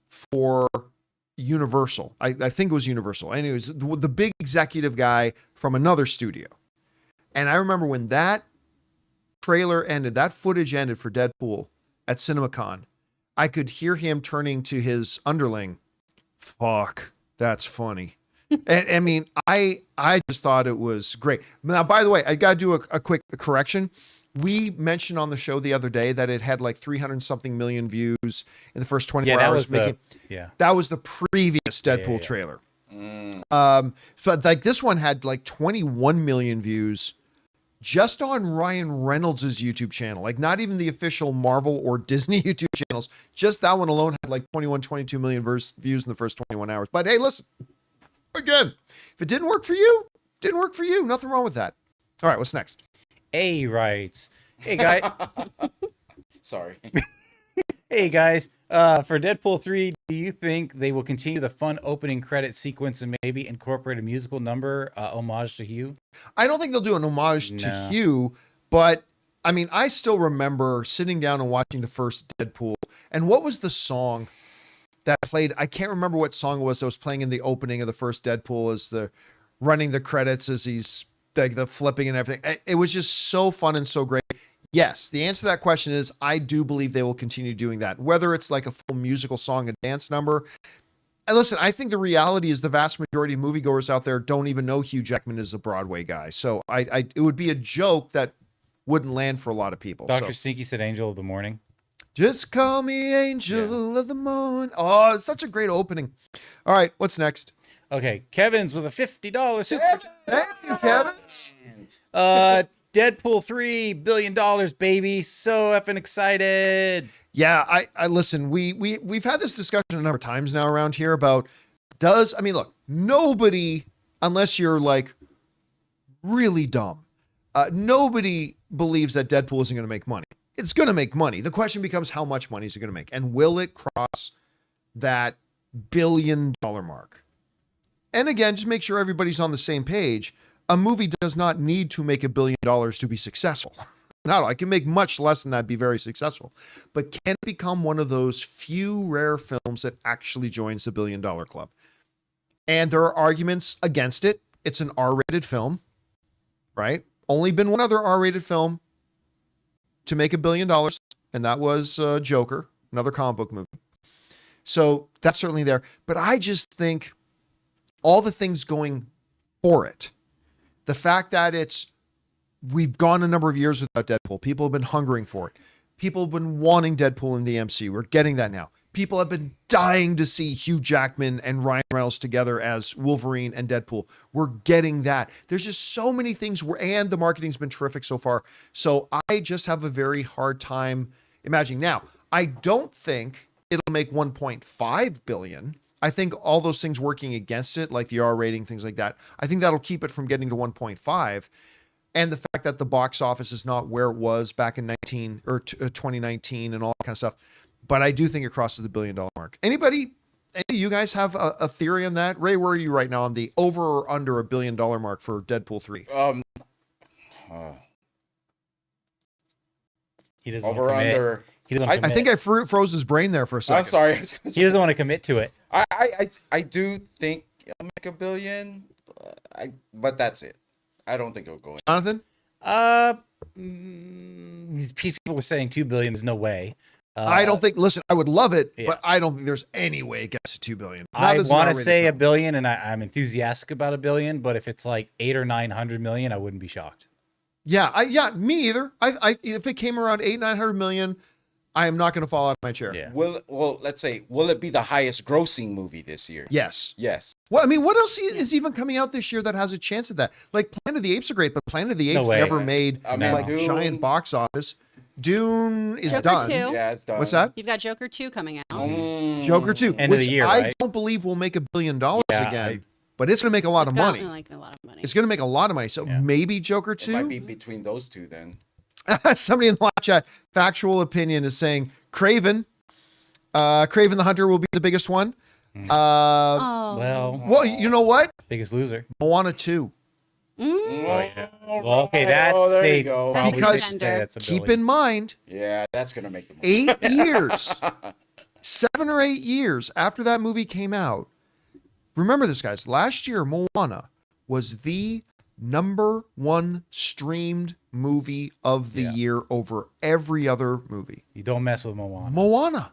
for Universal. I think it was Universal. And it was the big executive guy from another studio. And I remember when that trailer ended, that footage ended for Deadpool at CinemaCon, I could hear him turning to his underling. Fuck, that's funny. And I mean, I just thought it was great. Now, by the way, I got to do a quick correction. We mentioned on the show the other day that it had like 300 something million views in the first 24 that hours. was That was the previous Deadpool yeah. trailer. Mm. So like this one had like 21 million views just on Ryan Reynolds' YouTube channel, like not even the official Marvel or Disney YouTube channels. Just that one alone had like 21, 22 million views in the first 21 hours. But hey, listen, again, if it didn't work for you, didn't work for you. Nothing wrong with that. All right, what's next? A writes, hey guys, Sorry. hey guys, for Deadpool 3, do you think they will continue the fun opening credit sequence and maybe incorporate a musical number homage to Hugh? I don't think they'll do an homage to No. Hugh, but I mean, I still remember sitting down and watching the first Deadpool. And what was the song that played? I can't remember what song it was that was playing in the opening of the first Deadpool as the running the credits as he's like the flipping and everything. It was just so fun and so great. Yes, the answer to that question is I do believe they will continue doing that. Whether it's like a full musical song, a dance number. And listen, I think the reality is the vast majority of moviegoers out there don't even know Hugh Jackman is a Broadway guy. So it would be a joke that wouldn't land for a lot of people. Dr. So Sneaky said Angel of the Morning. just call me Angel of the Morning. Oh, it's such a great opening. All right, what's next? Okay, Kevin's with a $50 super. Thank you, Kevin. Deadpool $3 billion, baby. So effing excited. Yeah, I listen, we've had this discussion a number of times now around here about look, nobody, unless you're like really dumb, nobody believes that Deadpool isn't going to make money. It's going to make money. The question becomes how much money is it going to make? And will it cross that $1 billion mark? And again, just make sure everybody's on the same page. A movie does not need to make $1 billion to be successful. No, I can make much less than that, be very successful. But can it become one of those few rare films that actually joins the $1 billion club? And there are arguments against it. It's an R-rated film, right? Only been one other R-rated film to make $1 billion, and that was Joker, another comic book movie. So that's certainly there. But I just think all the things going for it, the fact that we've gone a number of years without Deadpool. People have been hungering for it. People have been wanting Deadpool in the MCU. We're getting that now. People have been dying to see Hugh Jackman and Ryan Reynolds together as Wolverine and Deadpool. We're getting that. There's just so many things and the marketing's been terrific so far. So I just have a very hard time imagining. Now, I don't think it'll make 1.5 billion. I think all those things working against it, like the R rating, things like that, I think that'll keep it from getting to 1.5. And the fact that the box office is not where it was back in 2019 and all that kind of stuff. But I do think it crosses the $1 billion mark. Any of you guys have a theory on that? Ray, where are you right now on the over or under $1 billion mark for Deadpool 3? He doesn't Over want to commit. under. He doesn't I commit. think I froze his brain there for a second. I'm sorry. He doesn't want to commit to it. I do think it'll make $1 billion. But that's it. I don't think it'll go in. Jonathan? These people were saying 2 billion. There's no way. I don't think. Listen, I would love it, Yeah. but I don't think there's any way it gets to 2 billion. Not I as an want to R-rated say film. $1 billion, and I'm enthusiastic about $1 billion. But if it's like 800 or 900 million, I wouldn't be shocked. Yeah, me either. I if it came around 800-900 million, I am not going to fall out of my chair. Yeah. Let's say, will it be the highest grossing movie this year? Yes. Yes. Well, I mean, what else is even coming out this year that has a chance at that? Like Planet of the Apes are great, but Planet of the No Apes way. never made I mean, like Dune- giant box office. Dune is Joker done. 2. Yeah, it's done. What's that? You've got Joker 2 coming out. Joker 2, End of which the year, I right? don't believe will make $1 billion Yeah, again, but it's going to make a lot It's of got, money. like, a lot of money. It's going to make a lot of money. So Yeah. maybe Joker It might 2. be between those two then. Somebody in the live chat, factual opinion is saying Craven the Hunter will be the biggest one. Oh. Well, you know what? Biggest loser. Moana 2. Oh, yeah. All Well, okay, right. that's Oh, there they you go. That's probably Because should say that's a Keep billion. in mind, Yeah, that's gonna make the movie. 8 years, 7 or 8 years after that movie came out. Remember this, guys. Last year, Moana was the #1 streamed movie of the Yeah. year over every other movie. You don't mess with Moana. Moana.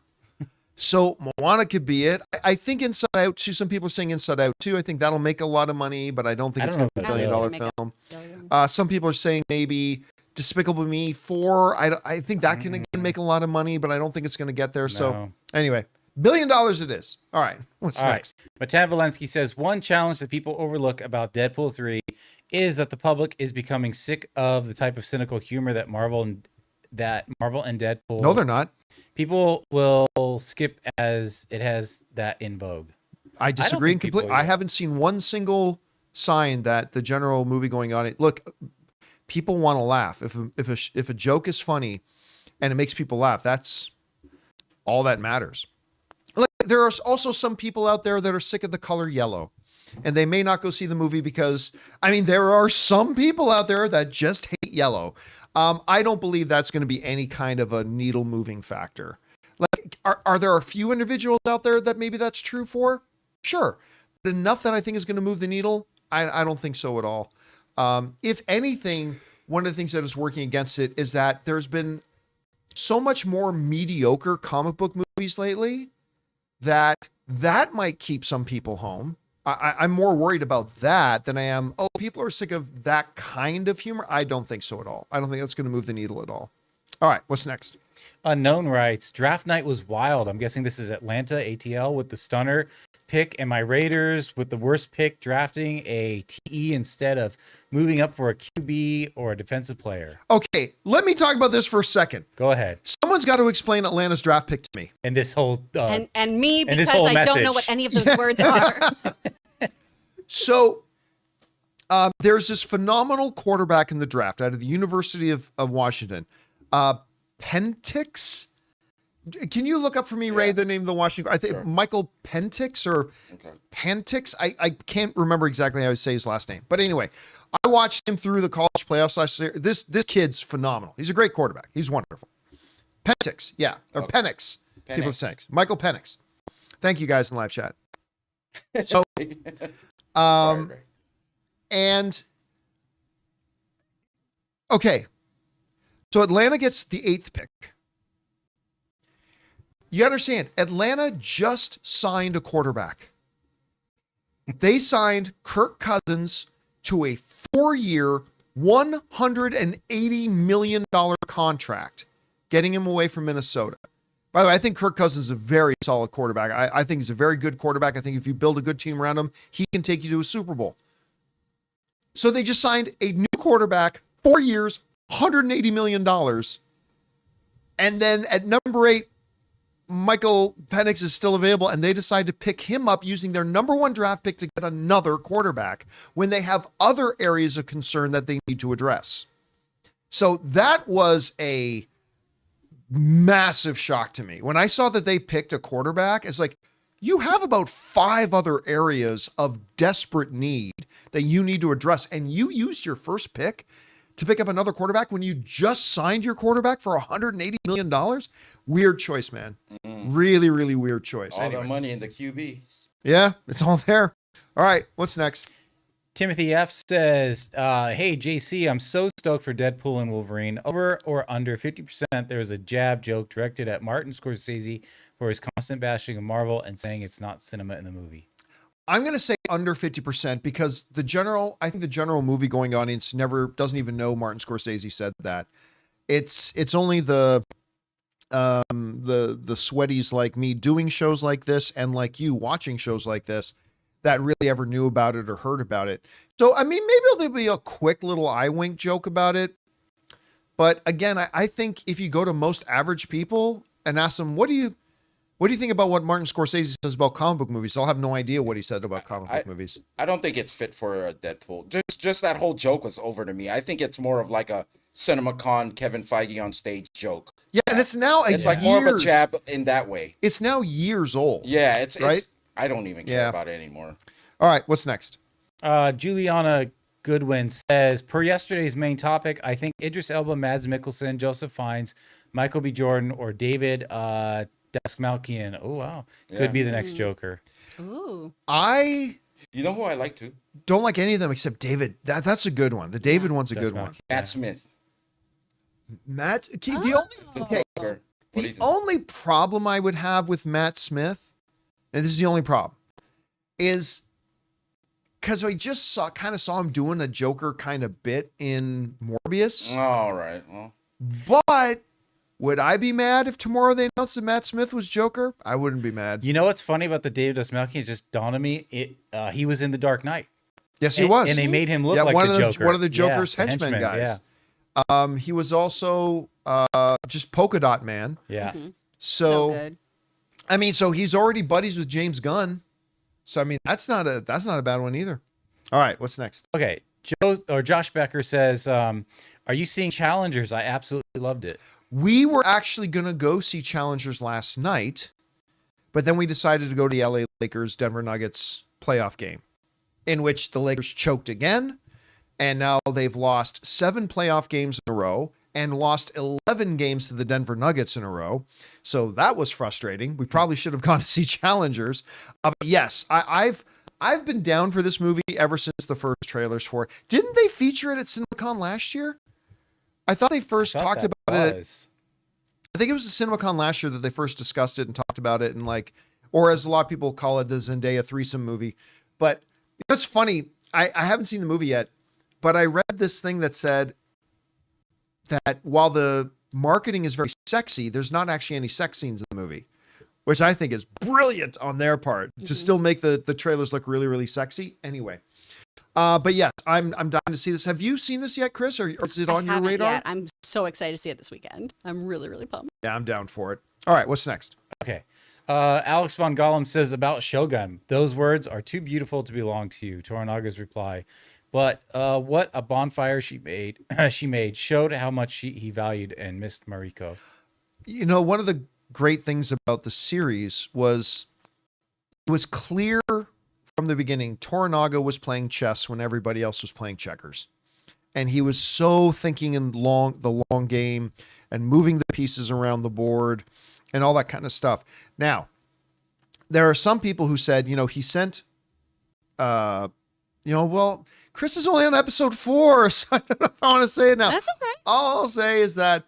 So Moana could be it. I think Inside Out too. Some people are saying Inside Out too. I think that'll make a lot of money, but I don't think I it's don't know going to if be a $1 it'll billion make film. Some people are saying maybe Despicable Me 4. I think that can again make a lot of money, but I don't think it's going to get there. So No. anyway, $1 billion it is. All right. What's All right. next? Matan Valensky says one challenge that people overlook about Deadpool 3 is that the public is becoming sick of the type of cynical humor that Marvel and Deadpool. No, they're not. People will skip as it has that in vogue. I disagree think people completely. I will. haven't seen one single sign that the general movie going on. Look, people want to laugh. If a joke is funny and it makes people laugh, that's all that matters. Look, there are also some people out there that are sick of the color yellow, and they may not go see the movie because, I mean, there are some people out there that just hate yellow. I don't believe that's going to be any kind of a needle moving factor. Like, are there a few individuals out there that maybe that's true for? Sure. But enough that I think is going to move the needle? I don't think so at all. If anything, one of the things that is working against it is that there's been so much more mediocre comic book movies lately that might keep some people home. I'm more worried about that than I am, people are sick of that kind of humor. I don't think so at all. I don't think that's going to move the needle at all. All right, what's next? Unknown writes, draft night was wild. I'm guessing this is Atlanta ATL with the stunner pick and my Raiders with the worst pick drafting a TE instead of moving up for a QB or a defensive player. Okay, let me talk about this for a second. Go ahead. Someone's got to explain Atlanta's draft pick to me. And this whole And me, and this because whole I don't know message. what any of those words are. So there's this phenomenal quarterback in the draft out of the University of Washington. Pentix. Can you look up for me, Ray, the name of the Washington? I think Sure. Michael Pentix or Okay. Pentix. I can't remember exactly how to say his last name. But anyway, I watched him through the college playoffs last year. This kid's phenomenal. He's a great quarterback. He's wonderful. Pentix, yeah. Or Okay. Penix. People Penix. saying. Michael Penix. Thank you guys in live chat. So Sorry, Ray. and okay. So Atlanta gets the 8th pick. You understand, Atlanta just signed a quarterback. They signed Kirk Cousins to a 4-year, $180 million contract, getting him away from Minnesota. By the way, I think Kirk Cousins is a very solid quarterback. I think he's a very good quarterback. I think if you build a good team around him, he can take you to a Super Bowl. So they just signed a new quarterback, 4 years, $180 million. And then at number 8, Michael Penix is still available, and they decide to pick him up using their number 1 draft pick to get another quarterback when they have other areas of concern that they need to address. So that was a massive shock to me. When I saw that they picked a quarterback, it's like, you have about 5 other areas of desperate need that you need to address, and you used your first pick to pick up another quarterback when you just signed your quarterback for $180 million? Weird choice, man. Really, really weird choice. All Anyway. the money in the QBs. Yeah, it's all there. All right, what's next? Timothy F says, hey, JC, I'm so stoked for Deadpool and Wolverine. Over or under 50%, there was a jab joke directed at Martin Scorsese for his constant bashing of Marvel and saying it's not cinema in the movie. I'm going to say under 50% because I think the general movie going audience doesn't even know Martin Scorsese said that. It's only the sweaties like me doing shows like this and like you watching shows like this that really ever knew about it or heard about it. So, I mean, maybe there'll be a quick little eye wink joke about it. But again, I think if you go to most average people and ask them, what do you think about what Martin Scorsese says about comic book movies? They'll have no idea what he said about comic book movies. I don't think it's fit for a Deadpool. Just that whole joke was over to me. I think it's more of like a CinemaCon Kevin Feige on stage joke. Yeah, and it's now it's like more of a jab in that way. It's now years old. Yeah, it's right. I don't even care about it anymore. All right, what's next? Juliana Goodwin says, per yesterday's main topic, I think Idris Elba, Mads Mikkelsen, Joseph Fiennes, Michael B. Jordan, or David Dastmalchian. Oh, wow. Could be the next Joker. Ooh. You know who I like too? Don't like any of them except David. That's a good one. The David one's a good one. Matt Smith. Matt, the only problem I would have with Matt Smith, and this is the only problem, is because I just kind of saw him doing a Joker kind of bit in Morbius. All right. Well. But would I be mad if tomorrow they announced that Matt Smith was Joker? I wouldn't be mad. You know what's funny about the David Dastmalchian? It just dawned on me. He was in The Dark Knight. Yes, he was. And they made him look like one the Joker. One of the Joker's henchmen guys. Yeah. He was also just Polka Dot Man. Yeah. Mm-hmm. So good. I mean, so he's already buddies with James Gunn. So I mean, that's not a bad one either. All right, what's next? Okay. Josh Becker says, are you seeing Challengers? I absolutely loved it. We were actually going to go see Challengers last night, but then we decided to go to the LA Lakers Denver Nuggets playoff game, in which the Lakers choked again, and now they've lost 7 playoff games in a row and lost 11 games to the Denver Nuggets in a row. So that was frustrating. We probably should have gone to see Challengers. But yes, I've been down for this movie ever since the first trailers for it. Didn't they feature it at CinemaCon last year? I thought they first talked about it. I think it was the CinemaCon last year that they first discussed it and talked about it, and or as a lot of people call it, the Zendaya threesome movie. But it's funny. I haven't seen the movie yet, but I read this thing that said that while the marketing is very sexy, there's not actually any sex scenes in the movie, which I think is brilliant on their part to still make the trailers look really, really sexy. Anyway. But yes, I'm dying to see this. Have you seen this yet, Chris, or is it on your radar? Yet. I'm so excited to see it this weekend. I'm really, really pumped. Yeah, I'm down for it. All right, what's next? Okay. Alex Von Gollum says about Shogun, those words are too beautiful to belong to you. Toranaga's reply. But what a bonfire she made showed how much he valued and missed Mariko. You know, one of the great things about the series was it was clear from the beginning, Toranaga was playing chess when everybody else was playing checkers. And he was so thinking in the long game and moving the pieces around the board and all that kind of stuff. Now, there are some people who said, he sent, well, Chris is only on episode 4, so I don't know if I want to say it now. That's okay. All I'll say is that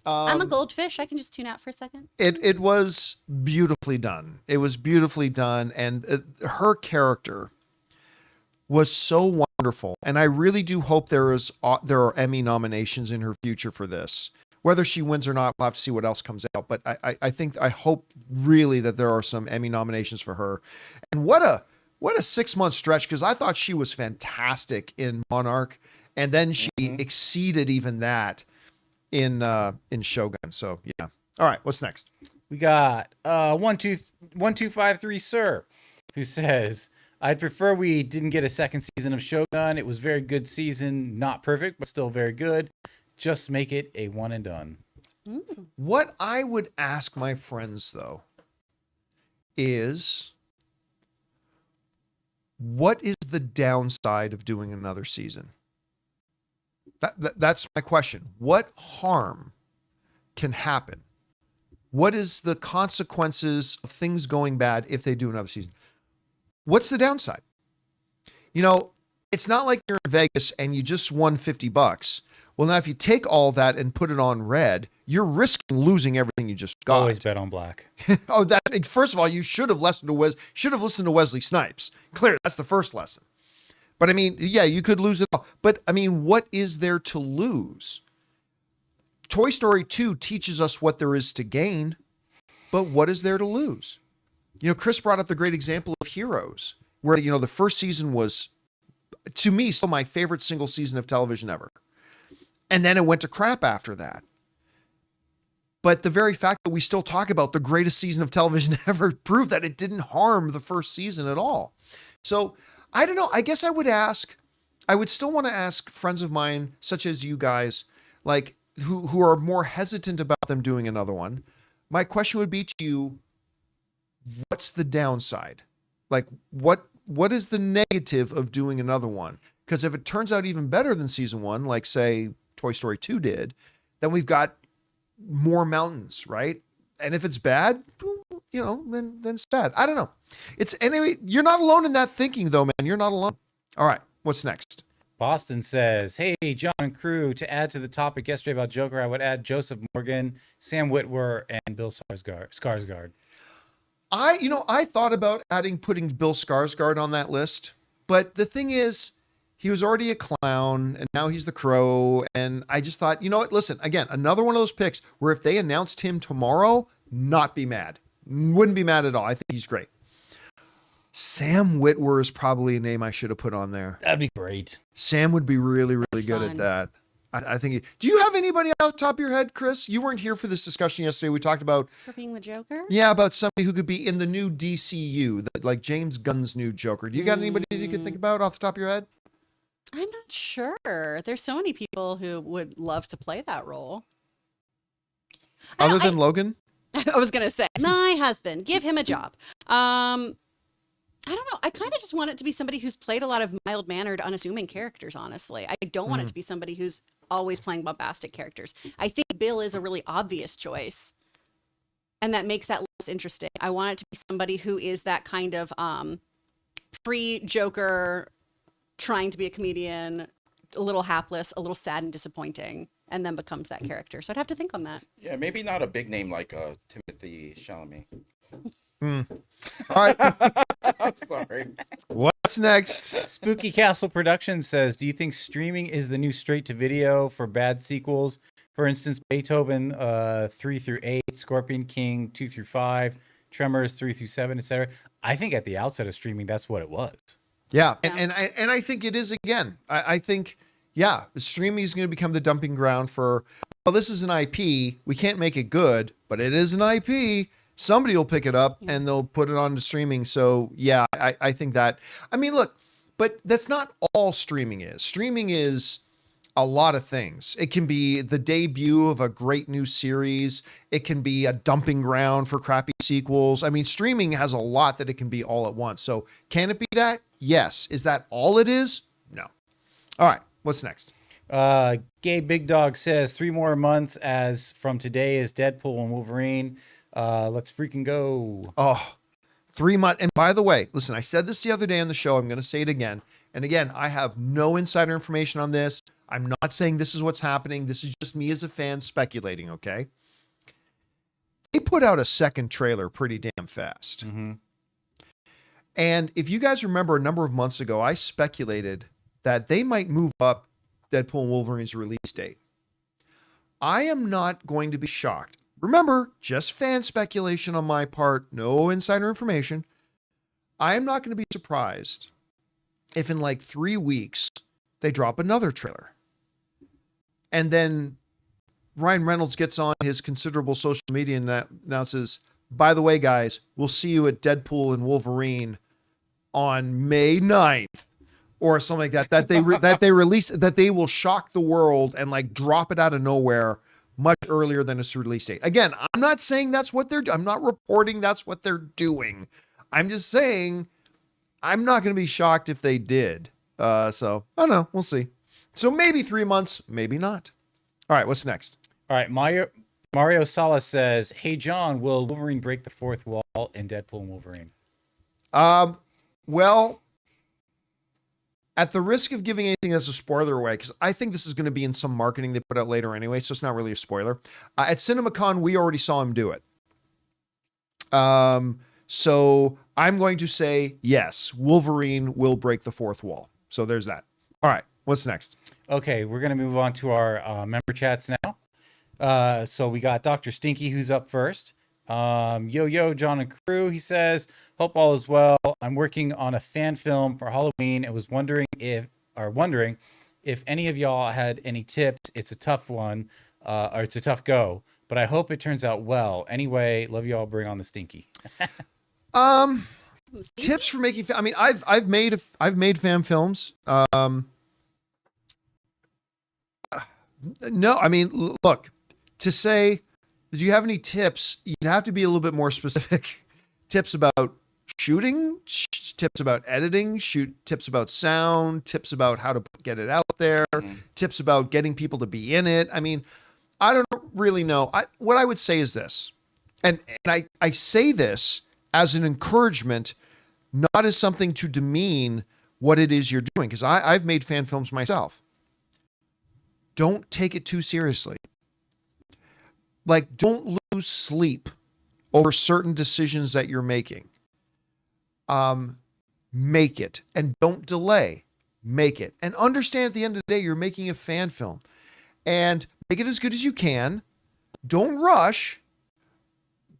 I'm a goldfish. I can just tune out for a second. It was beautifully done. It was beautifully done. And her character was so wonderful. And I really do hope there are Emmy nominations in her future for this. Whether she wins or not, we'll have to see what else comes out. But I hope really that there are some Emmy nominations for her. And what a 6-month stretch, because I thought she was fantastic in Monarch. And then she exceeded even that in Shogun. So yeah. All right, what's next? We got 1253 Sir, who says, I'd prefer we didn't get a second season of Shogun. It was very good season, not perfect, but still very good. Just make it a one and done. What I would ask my friends though is, what is the downside of doing another season? That's my question. What harm can happen? What is the consequences of things going bad if they do another season? What's the downside? You know, it's not like you're in Vegas and you just won $50. Well, now if you take all that and put it on red, you're risking losing everything you just got. Always bet on black. Oh, that first of all, you should have listened to Wesley Snipes. Clear, that's the first lesson. But I mean, yeah, you could lose it all. But I mean, what is there to lose? Toy Story 2 teaches us what there is to gain, but what is there to lose? You know, Chris brought up the great example of Heroes, where, you know, the first season was, to me, still my favorite single season of television ever. And then it went to crap after that. But the very fact that we still talk about the greatest season of television ever proved that it didn't harm the first season at all. So I don't know. I guess I would still want to ask friends of mine, such as you guys, like who are more hesitant about them doing another one. My question would be to you, what's the downside? Like what is the negative of doing another one? Because if it turns out even better than season 1, like say Toy Story 2 did, then we've got more mountains, right? And if it's bad, you know, then it's bad. I don't know. Anyway, you're not alone in that thinking though, man. You're not alone. All right, what's next? Boston says, "Hey, John and crew, to add to the topic yesterday about Joker, I would add Joseph Morgan, Sam Witwer, and Bill Skarsgård." I thought about putting Bill Skarsgård on that list, but the thing is, he was already a clown, and now he's the Crow, and I just thought, you know what, listen, again, another one of those picks where if they announced him tomorrow, not be mad. Wouldn't be mad at all. I think he's great. Sam Witwer is probably a name I should have put on there. That'd be great. Sam would be really, really good at that. I think. Do you have anybody off the top of your head, Chris? You weren't here for this discussion yesterday. We talked about For being the Joker? Yeah, about somebody who could be in the new DCU, like James Gunn's new Joker. Do you got anybody that you could think about off the top of your head? I'm not sure. There's so many people who would love to play that role. Other than Logan? I was going to say, my husband, give him a job. I don't know. I kind of just want it to be somebody who's played a lot of mild-mannered, unassuming characters, honestly. I don't want it to be somebody who's always playing bombastic characters. I think Bill is a really obvious choice, and that makes that less interesting. I want it to be somebody who is that kind of free Joker, trying to be a comedian, a little hapless, a little sad and disappointing, and then becomes that character. So I'd have to think on that. Yeah, maybe not a big name like Timothy Chalamet. All right. I'm sorry. What's next? Spooky Castle Productions says, "Do you think streaming is the new straight-to-video for bad sequels? For instance, Beethoven 3 through 8, Scorpion King 2 through 5, Tremors 3 through 7, etc." I think at the outset of streaming, that's what it was. Yeah, and I think it is again. I think, yeah, streaming is going to become the dumping ground for, well, this is an IP. We can't make it good, but it is an IP. Somebody will pick it up and they'll put it onto streaming. So yeah, I think that, I mean, look, but that's not all streaming is. Streaming is a lot of things. It can be the debut of a great new series. It can be a dumping ground for crappy sequels. I mean, streaming has a lot that it can be all at once. So can it be that? Yes. Is that all it is? No. All right. What's next? Gay Big Dog says 3 more months as from today is Deadpool and Wolverine. Let's freaking go. Oh, 3 months. And by the way, listen, I said this the other day on the show. I'm going to say it again. And again, I have no insider information on this. I'm not saying this is what's happening. This is just me as a fan speculating, okay? They put out a second trailer pretty damn fast. Mm-hmm. And if you guys remember a number of months ago, I speculated that they might move up Deadpool and Wolverine's release date. I am not going to be shocked. Remember, just fan speculation on my part, no insider information. I am not going to be surprised if in like 3 weeks they drop another trailer. And then Ryan Reynolds gets on his considerable social media and announces, by the way, guys, we'll see you at Deadpool and Wolverine on May 9th or something like that, that they release, that they will shock the world and like drop it out of nowhere much earlier than its release date. Again, I'm not saying that's what they're doing. I'm not reporting that's what they're doing. I'm just saying I'm not going to be shocked if they did. So I don't know. We'll see. So maybe 3 months, maybe not. All right, what's next? All right, Mario Salas says, "Hey John, will Wolverine break the fourth wall in Deadpool and Wolverine?" Well, at the risk of giving anything as a spoiler away, because I think this is going to be in some marketing they put out later anyway, so it's not really a spoiler. At CinemaCon, we already saw him do it. So I'm going to say yes, Wolverine will break the fourth wall. So there's that. All right, what's next? Okay, we're gonna move on to our member chats now. So we got Dr. Stinky who's up first. Yo, John and crew, he says, hope all is well. I'm working on a fan film for Halloween and was wondering if any of y'all had any tips. It's a tough one, or it's a tough go, but I hope it turns out well. Anyway, love y'all. Bring on the Stinky. Tips for making. I mean, I've made fan films. No, I mean, look, to say, did you have any tips? You'd have to be a little bit more specific. Tips about shooting, tips about editing, tips about sound, tips about how to get it out there, tips about getting people to be in it. I mean, I don't really know. What I would say is this, and I say this as an encouragement, not as something to demean what it is you're doing, because I've made fan films myself. Don't take it too seriously. Like, don't lose sleep over certain decisions that you're making. Make it, and don't delay. Make it, and understand at the end of the day, you're making a fan film, and make it as good as you can. Don't rush,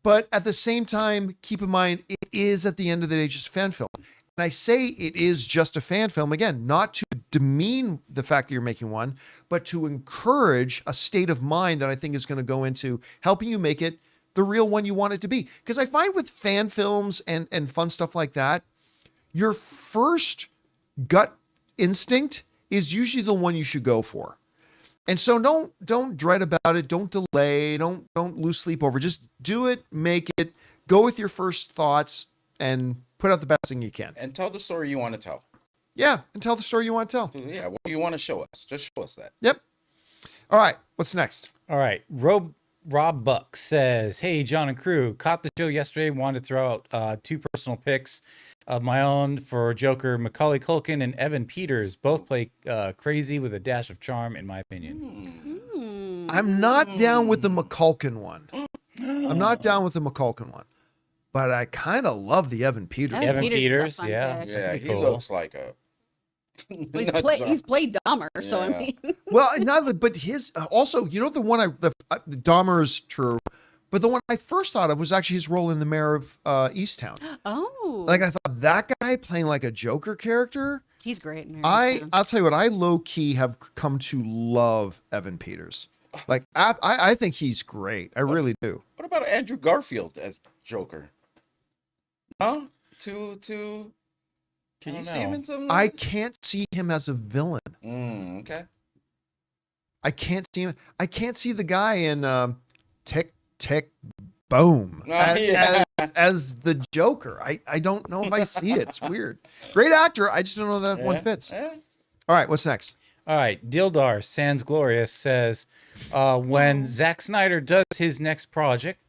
but at the same time, keep in mind, it is at the end of the day just a fan film. And I say it is just a fan film, again, not to demean the fact that you're making one, but to encourage a state of mind that I think is going to go into helping you make it the real one you want it to be. Because I find with fan films and fun stuff like that, your first gut instinct is usually the one you should go for. And so don't dread about it. Don't delay. Don't lose sleep over. Just do it, make it, go with your first thoughts, and put out the best thing you can. And tell the story you want to tell. Yeah, and tell the story you want to tell. Yeah, what do you want to show us? Just show us that. Yep. All right, what's next? All right, Rob Buck says, "Hey, John and crew, caught the show yesterday. Wanted to throw out two personal picks of my own for Joker. Macaulay Culkin and Evan Peters both play crazy with a dash of charm, in my opinion." I'm not down with the McCulkin one. I'm not down with the Mculkin one, but I kind of love the Evan Peters. Evan Peters is a Peters, fun yeah. pick. Yeah, he Cool. looks like a. Well, he's played Dahmer, so I Yeah. mean, Well, not but his also, you know, the one the Dahmer is true, but the one I first thought of was actually his role in The Mayor of Easttown. oh, Like, I thought that guy playing like a Joker character. he's great. In Mary's Town. I'll tell you what, I low key have come to love Evan Peters. Like, I think he's great. I really do. What about Andrew Garfield as Joker? Huh? Can I you don't see him know. in something? I can't see him as a villain. Okay. I can't see him. I can't see the guy in Tick Tick Boom as the Joker. I don't know if I see it. It's weird. Great actor. I just don't know that one fits. Yeah. All right, what's next? All right, Dildar Sans Glorious says, when Zack Snyder does his next project,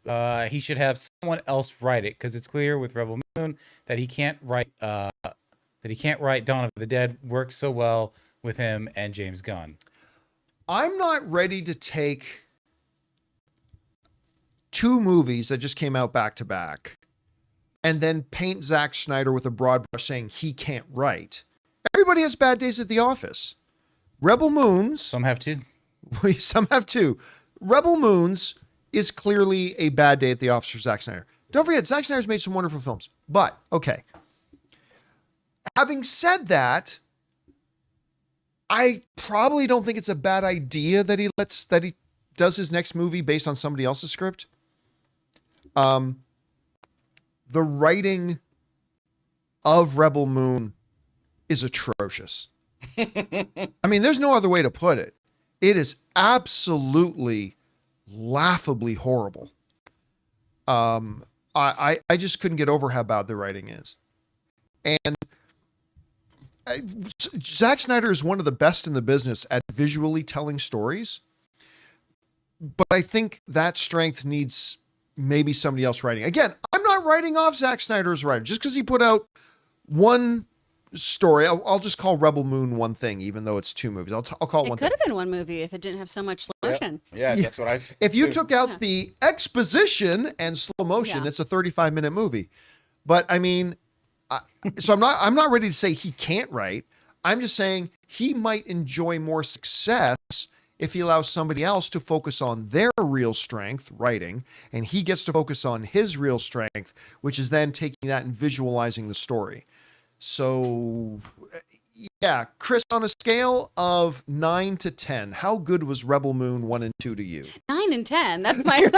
he should have someone else write it, because it's clear with Rebel Moon that he can't write Dawn of the Dead works so well with him and James Gunn. I'm not ready to take two movies that just came out back to back and then paint Zack Snyder with a broad brush saying he can't write. Everybody has bad days at the office. Rebel Moons, Some have two. some have two. Rebel Moons is clearly a bad day at the office for Zack Snyder. Don't forget, Zack Snyder's made some wonderful films. But, okay. Having said that, I probably don't think it's a bad idea that he does his next movie based on somebody else's script. The writing of Rebel Moon is atrocious. I mean, there's no other way to put it. It is absolutely laughably horrible. I just couldn't get over how bad the writing is. And Zack Snyder is one of the best in the business at visually telling stories, but I think that strength needs maybe somebody else writing. Again, I'm not writing off Zack Snyder's writing just because he put out one story. I'll just call Rebel Moon one thing, even though it's two movies. I'll call it one It could thing. have been one movie if it didn't have so much slow motion. Yeah, that's what I said. If you too. took out the exposition and slow motion, Yeah. it's a 35-minute movie. But I mean, so I'm not ready to say he can't write. I'm just saying he might enjoy more success if he allows somebody else to focus on their real strength, writing, and he gets to focus on his real strength, which is then taking that and visualizing the story. So, yeah, Chris, on a scale of 9 to 10, how good was Rebel Moon 1 and 2 to you? 9 and 10. That's my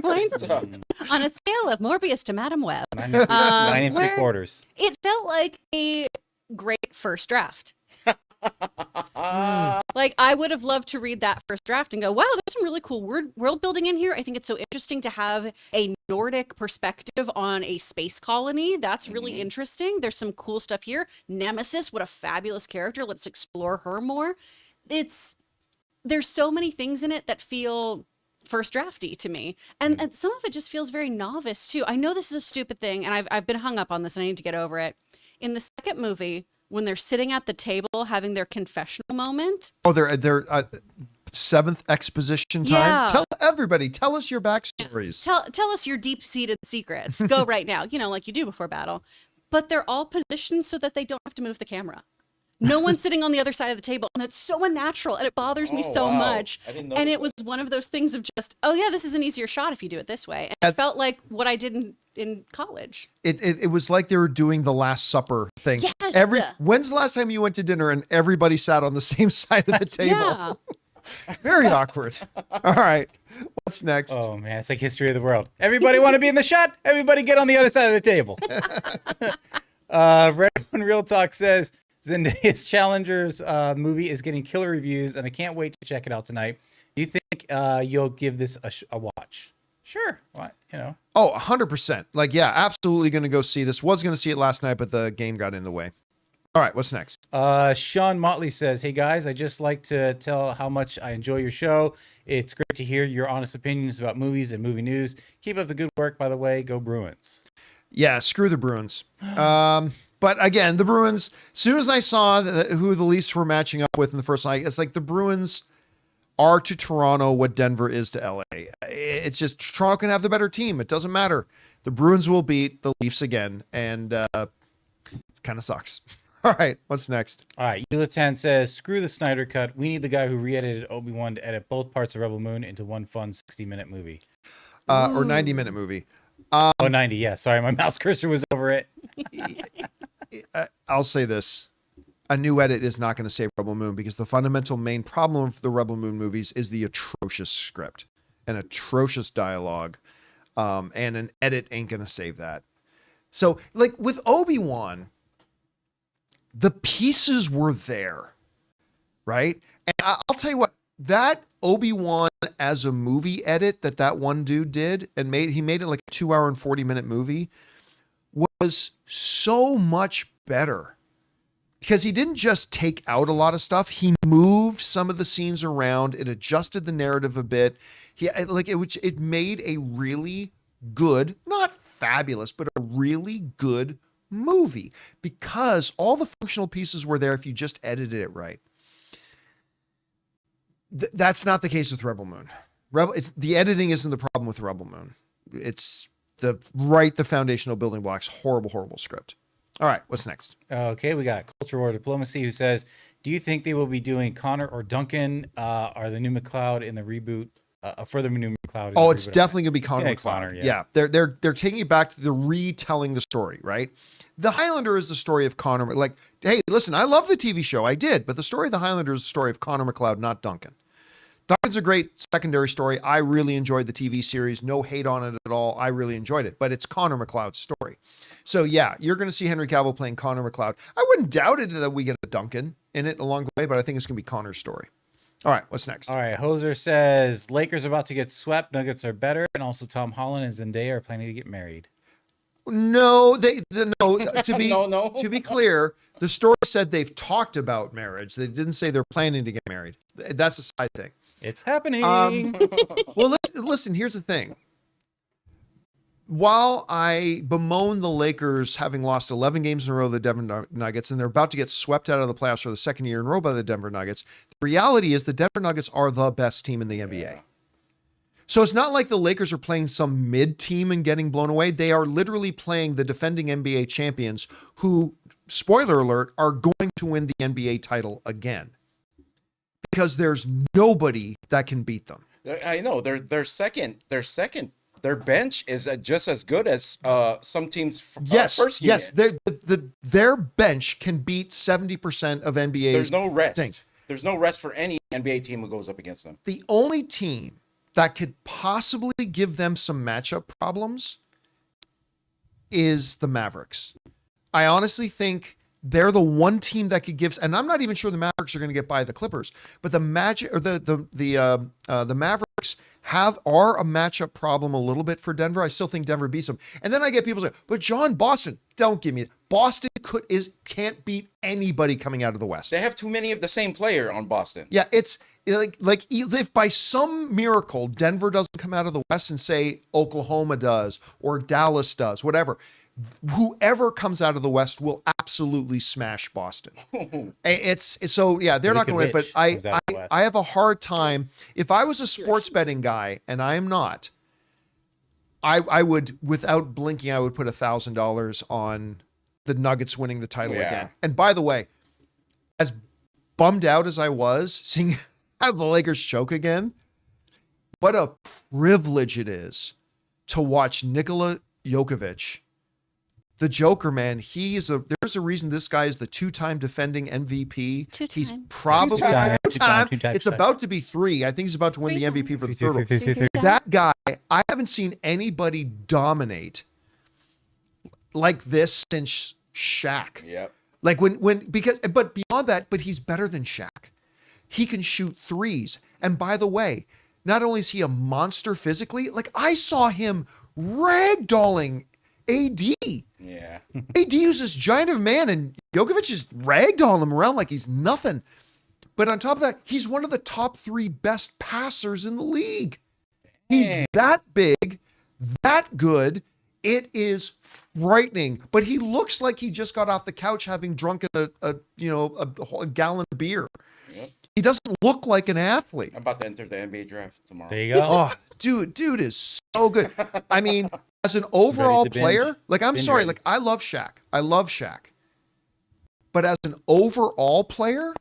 points. On a scale of Morbius to Madam Web, 9 and where- 3/4. it felt like a great first draft. Like, I would have loved to read that first draft and go, wow, there's some really cool world building in here. I think it's so interesting to have a Nordic perspective on a space colony. That's really interesting. There's some cool stuff here. Nemesis, what a fabulous character. Let's explore her more. There's so many things in it that feel first drafty to me. And some of it just feels very novice too. I know this is a stupid thing, and I've been hung up on this and I need to get over it. In the second movie, when they're sitting at the table having their confessional moment. Oh, they're seventh exposition time. Yeah. Tell us your backstories. Tell us your deep-seated secrets. Go right now, like you do before battle. But they're all positioned so that they don't have to move the camera. No one's sitting on the other side of the table, and it's so unnatural, and it bothers me so wow. much. I didn't And notice it was one of those things of just, oh yeah, this is an easier shot if you do it this way. And it felt like what I did in college. It was like they were doing the Last Supper thing. Yes. When's the last time you went to dinner and everybody sat on the same side of the table? Yeah. Very awkward. All right. What's next? Oh man, it's like history of the world. Everybody want to be in the shot? Everybody get on the other side of the table. Red One Real Talk says Zendaya's Challengers movie is getting killer reviews, and I can't wait to check it out tonight. Do you think you'll give this a watch? Sure. What? Oh, 100%. Like, yeah, absolutely going to go see this. Was going to see it last night, but the game got in the way. All right, what's next? Sean Motley says, hey guys, I just like to tell how much I enjoy your show. It's great to hear your honest opinions about movies and movie news. Keep up the good work, by the way. Go Bruins. Yeah, screw the Bruins. But again, the Bruins, as soon as I saw who the Leafs were matching up with in the first night, it's like the Bruins are to Toronto what Denver is to LA. It's just Toronto can have the better team. It doesn't matter. The Bruins will beat the Leafs again, and it kind of sucks. All right, what's next? All right, Yulatan says, screw the Snyder Cut. We need the guy who re-edited Obi-Wan to edit both parts of Rebel Moon into one fun 60-minute movie. Or 90-minute movie. 90, yeah. Sorry, my mouse cursor was over it. I'll say this. A new edit is not going to save Rebel Moon because the fundamental main problem of the Rebel Moon movies is the atrocious script and atrocious dialogue. And an edit ain't going to save that. So, like with Obi-Wan, the pieces were there, right? And I'll tell you what, that Obi-Wan as a movie edit that one dude did and he made it like a 2 hour and 40-minute movie was so much better because he didn't just take out a lot of stuff. He moved some of the scenes around. It adjusted the narrative a bit. It made a really good, not fabulous, but a really good movie because all the functional pieces were there if you just edited it right. That's not the case with Rebel Moon. The editing isn't the problem with Rebel Moon. It's the foundational building blocks. Horrible script. All right, what's next? Okay, we got Culture War Diplomacy who says, do you think they will be doing Connor or Duncan? Are the new McLeod in the reboot? A further new McLeod? Oh, it's definitely going to be Connor Yeah, McLeod. Connor, yeah. Yeah, they're taking it back to the retelling the story, right? The Highlander is the story of Connor. Like, hey, listen, I love the TV show. I did. But the story of the Highlander is the story of Connor McLeod, not Duncan. Duncan's a great secondary story. I really enjoyed the TV series. No hate on it at all. I really enjoyed it. But it's Connor McLeod's story. So, yeah, you're going to see Henry Cavill playing Connor McLeod. I wouldn't doubt it that we get a Duncan in it along the way, but I think it's going to be Connor's story. All right, what's next? All right, Hoser says, Lakers are about to get swept. Nuggets are better. And also Tom Holland and Zendaya are planning to get married. No, to be No. to be clear, the story said they've talked about marriage. They didn't say they're planning to get married. That's a side thing. It's happening. Well, listen, here's the thing. While I bemoan the Lakers having lost 11 games in a row to the Denver Nuggets, and they're about to get swept out of the playoffs for the second year in a row by the Denver Nuggets, the reality is the Denver Nuggets are the best team in the NBA. Yeah. So it's not like the Lakers are playing some mid team and getting blown away. They are literally playing the defending NBA champions who, spoiler alert, are going to win the NBA title again. Because there's nobody that can beat them. I know they're second. Their bench is just as good as some teams. First unit. Their bench can beat 70% of NBA. There's no rest. things. There's no rest for any NBA team who goes up against them. The only team that could possibly give them some matchup problems is the Mavericks. I honestly think they're the one team that could give, and I'm not even sure the Mavericks are going to get by the Clippers, but the Mavericks are a matchup problem a little bit for Denver. I still think Denver beats them. And then I get people saying, but John, Boston, don't give me it. Boston can't beat anybody coming out of the West. They have too many of the same player on Boston. Yeah, it's like if by some miracle Denver doesn't come out of the West and say Oklahoma does or Dallas does, whatever, whoever comes out of the West will absolutely smash Boston. It's so yeah, they're not going to win, but I have a hard time. If I was a sports betting guy, and I am not, I would, without blinking, I would put $1,000 on the Nuggets winning the title again. And by the way, as bummed out as I was seeing how the Lakers choke again, what a privilege it is to watch Nikola Jokic, the Joker, man. There's a reason this guy is the two-time defending MVP. He's probably two-time. It's about to be 3. I think he's about to win the MVP for the third one. That guy, I haven't seen anybody dominate like this since Shaq. Yep. Like but beyond that, but he's better than Shaq. He can shoot threes. And by the way, not only is he a monster physically, like I saw him ragdolling AD. Yeah. AD is this giant of a man, and Jokic is ragdolling him around like he's nothing. But on top of that, he's one of the top 3 best passers in the league. He's that big, that good. It is frightening. But he looks like he just got off the couch having drunk a gallon of beer. Yep. He doesn't look like an athlete. I'm about to enter the NBA draft tomorrow. There you go. Oh, dude is so good. I mean, as an overall player, like I'm sorry, like I love Shaq. But as an overall player,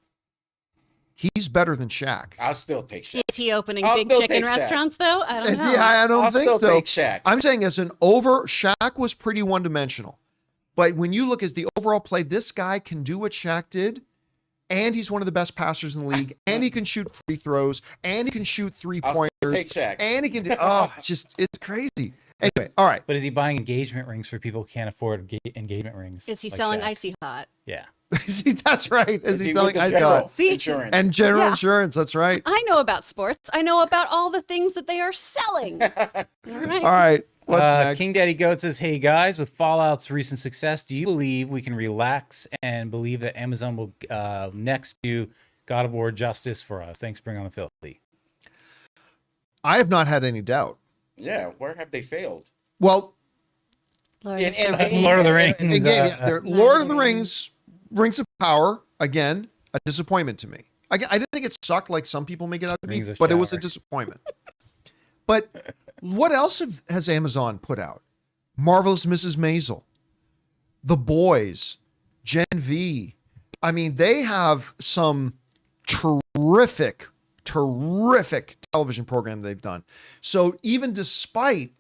he's better than Shaq. I'll still take Shaq. Is he opening big chicken restaurants though? I don't know. Yeah, I don't I'll think still so. take Shaq. I'm saying Shaq was pretty one-dimensional. But when you look at the overall play, this guy can do what Shaq did, and he's one of the best passers in the league, and he can shoot free throws, and he can shoot three-pointers. I'll take Shaq. And he can do it's crazy. Anyway, all right. But is he buying engagement rings for people who can't afford engagement rings? Is he like selling Shaq? Icy Hot? Yeah. See, that's right. Is he selling insurance? And general insurance, that's right. I know about sports. I know about all the things that they are selling. All right. All right. What's next? King Daddy Goat says, hey guys, with Fallout's recent success, do you believe we can relax and believe that Amazon will next do God of War justice for us? Thanks, Bring on the Filthy. I have not had any doubt. Yeah, where have they failed? Well, Lord Lord of the Rings. Lord of the Rings, Rings of Power, again, a disappointment to me. I didn't think it sucked like some people make it out to be, but it was a disappointment. But what else has Amazon put out? Marvelous Mrs. Maisel, The Boys, Gen V. I mean, they have some terrific television program they've done. So even despite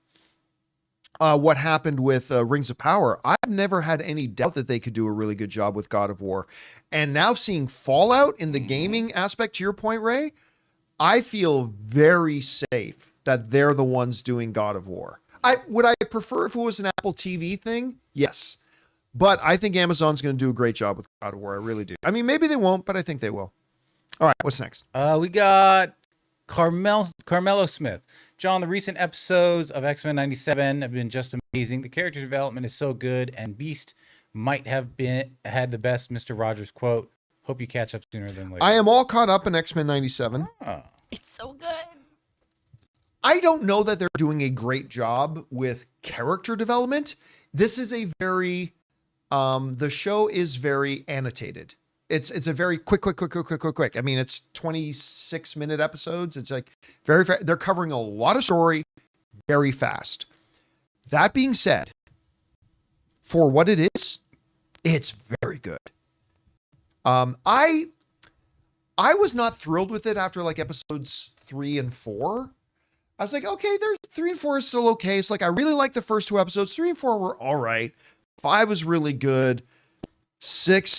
what happened with Rings of Power, I've never had any doubt that they could do a really good job with God of War. And now seeing Fallout in the gaming aspect, to your point, Ray, I feel very safe that they're the ones doing God of War. Would I prefer if it was an Apple TV thing? Yes. But I think Amazon's going to do a great job with God of War. I really do. I mean, maybe they won't, but I think they will. All right, what's next? We got Carmelo Smith. John, the recent episodes of X-Men 97 have been just amazing. The character development is so good, and Beast might have had the best Mr. Rogers quote. Hope you catch up sooner than later. I am all caught up in X-Men 97. Oh. It's so good. I don't know that they're doing a great job with character development. This is a very, the show is very annotated. It's a very quick. I mean, it's 26-minute episodes. It's like very fast. They're covering a lot of story very fast. That being said, for what it is, it's very good. I was not thrilled with it after like episodes 3 and 4. I was like, okay, there's 3 and 4 is still okay. It's like, I really like the first 2 episodes. 3 and 4 were all right. 5 was really good. 6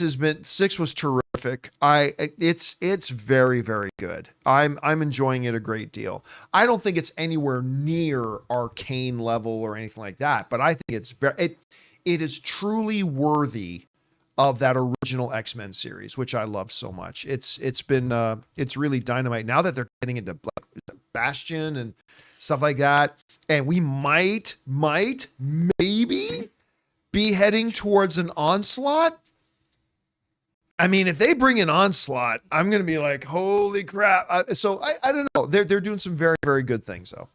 was terrific. It's very, very good. I'm enjoying it a great deal. I don't think it's anywhere near Arcane level or anything like that, but I think it is truly worthy of that original X-Men series, which I love so much. It's really dynamite now that they're getting into like Bastion and stuff like that. And we might maybe be heading towards an Onslaught. I mean, if they bring an Onslaught, I'm going to be like, holy crap. So I don't know. They're doing some very, very good things though.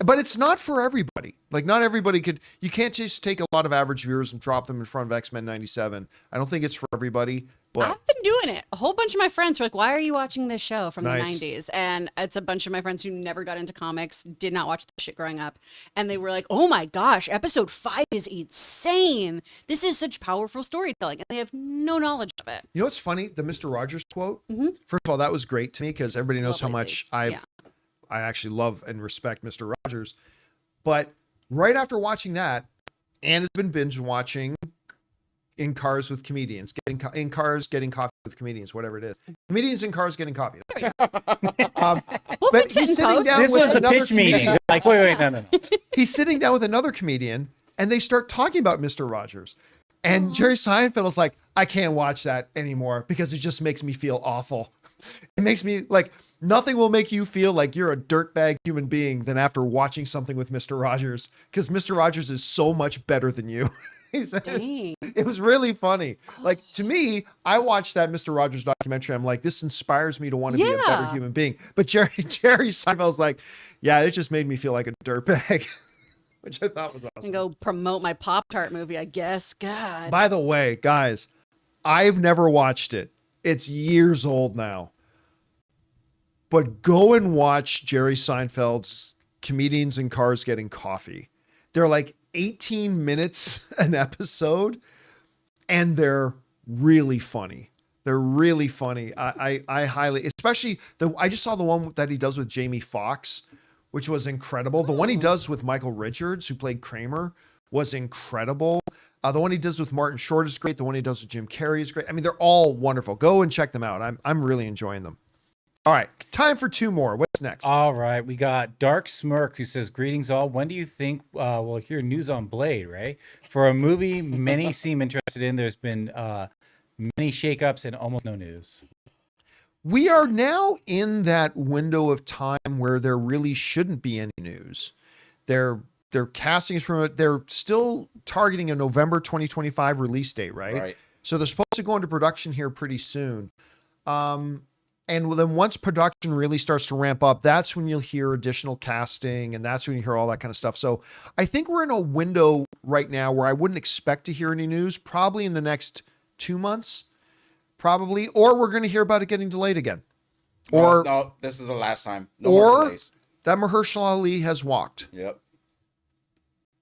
But it's not for everybody. Like not everybody you can't just take a lot of average viewers and drop them in front of X-Men 97. I don't think it's for everybody, but I've been doing it. A whole bunch of my friends were like, why are you watching this show from Nice. the 90s? And it's a bunch of my friends who never got into comics, did not watch this shit growing up. And they were like, oh my gosh, episode 5 is insane. This is such powerful storytelling. And they have no knowledge of it. you know what's funny? The Mr. Rogers quote. First of all, that was great to me because everybody knows how Lovely much scene. I actually love and respect Mr. Rogers. But right after watching that, Anne has been binge watching In Cars with Comedians, getting coffee with comedians, whatever it is. Comedians in Cars getting coffee. We'll But fix it he's in sitting post. down This with was the another pitch meeting. comedian. Like, wait, no. He's sitting down with another comedian and they start talking about Mr. Rogers. And Jerry Seinfeld is like, I can't watch that anymore because it just makes me feel awful. It makes me like nothing will make you feel like you're a dirtbag human being than after watching something with Mr. Rogers because Mr. Rogers is so much better than you. He said, Dang. it was really funny. Like to me, I watched that Mr. Rogers documentary. I'm like, this inspires me to want to be a better Yeah. human being. But Jerry Seinfeld's like, yeah, it just made me feel like a dirtbag, which I thought was awesome. And go promote my Pop-Tart movie, I guess. God. By the way, guys, I've never watched it. It's years old now. But go and watch Jerry Seinfeld's Comedians in Cars Getting Coffee. They're like 18 minutes an episode, and they're really funny. They're really funny. I highly, especially I just saw the one that he does with Jamie Foxx, which was incredible. The one he does with Michael Richards, who played Kramer, was incredible. The one he does with Martin Short is great. The one he does with Jim Carrey is great. I mean, they're all wonderful. Go and check them out. I'm really enjoying them. All right, time for 2 more. What's next? All right, we got Dark Smirk who says, greetings all. When do you think we'll hear news on Blade, right? For a movie many seem interested in, there's been many shakeups and almost no news. We are now in that window of time where there really shouldn't be any news. They're castings from it. They're still targeting a November 2025 release date, right? Right. So they're supposed to go into production here pretty soon. And then once production really starts to ramp up, that's when you'll hear additional casting and that's when you hear all that kind of stuff. So I think we're in a window right now where I wouldn't expect to hear any news, probably in the next 2 months, probably, or we're going to hear about it getting delayed again. Or no, this is the last time. No more delays. that Mahershala Ali has walked. Yep.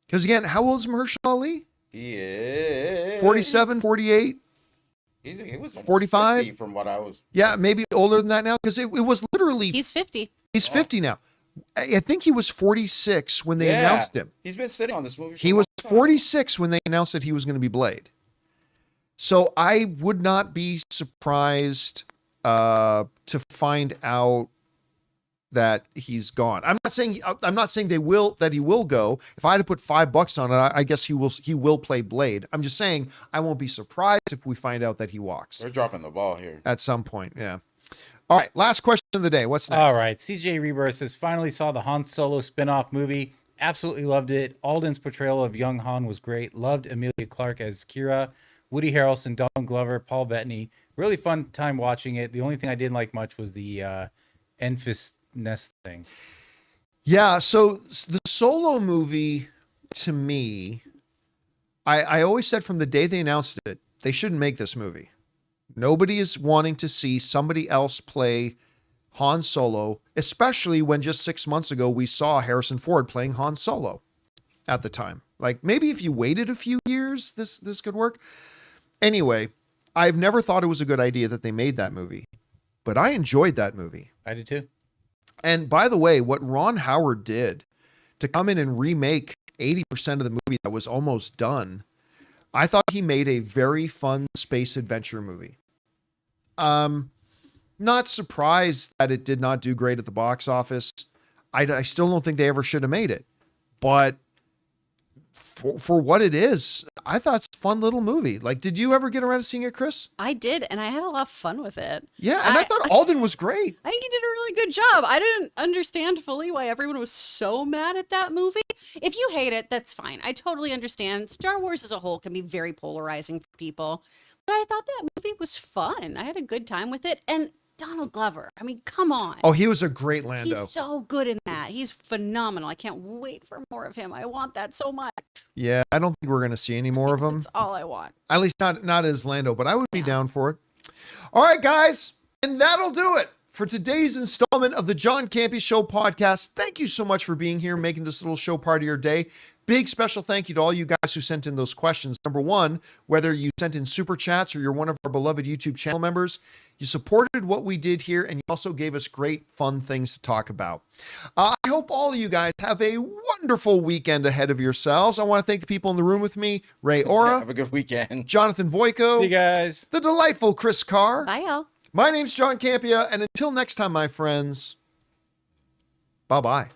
Because again, how old is Mahershala Ali? He is 47, 48? He was almost 45? 50 from what I was. Yeah, maybe older than that now. Because it was literally, He's 50. he's 50 now. I think he was 46 when they announced him. He's been sitting on this movie. For He a was long time. 46 when they announced that he was going to be Blade. So I would not be surprised to find out that he's gone. I'm not saying he will go. If I had to put $5 on it, I guess he will play Blade. I'm just saying I won't be surprised if we find out that he walks They're dropping the ball here. at some point. Yeah. All right, last question of the day. What's next? All right. CJ Rebirth says, finally saw the Han Solo spin-off movie. Absolutely loved it. Alden's portrayal of young Han was great. Loved Emilia Clarke as Kira. Woody Harrelson, Donald Glover, Paul Bettany. Really fun time watching it. The only thing I didn't like much was the Enfys Nest thing. Yeah, so the Solo movie, to me, I always said from the day they announced it, they shouldn't make this movie. Nobody is wanting to see somebody else play Han Solo, especially when just 6 months ago we saw Harrison Ford playing Han Solo at the time. Like, maybe if you waited a few years, this could work. Anyway, I've never thought it was a good idea that they made that movie, but I enjoyed that movie. I did too. And by the way, what Ron Howard did to come in and remake 80% of the movie that was almost done, I thought he made a very fun space adventure movie. Not surprised that it did not do great at the box office. I still don't think they ever should have made it. But for what it is, I thought it's a fun little movie. Like, did you ever get around to seeing it, Chris? I did, and I had a lot of fun with it. Yeah, and I thought Alden was great. I think he did a really good job. I didn't understand fully why everyone was so mad at that movie. If you hate it, that's fine. I totally understand. Star Wars as a whole can be very polarizing for people. But I thought that movie was fun. I had a good time with it. And Donald Glover, I mean, come on. Oh, he was a great Lando. He's so good in that. He's phenomenal. I can't wait for more of him. I want that so much. Yeah, I don't think we're going to see any more of him. That's all I want. At least not as Lando, but I would be down for it. All right, guys, and that'll do it for today's installment of the John Campea Show podcast. Thank you so much for being here, making this little show part of your day. Big special thank you to all you guys who sent in those questions. Number one, whether you sent in super chats or you're one of our beloved YouTube channel members, you supported what we did here, and you also gave us great, fun things to talk about. I hope all of you guys have a wonderful weekend ahead of yourselves. I want to thank the people in the room with me, Ray Ora. Have a good weekend. Jonathan Voico. See you guys. The delightful Chris Carr. Bye, y'all. My name's John Campea, and until next time, my friends, bye-bye.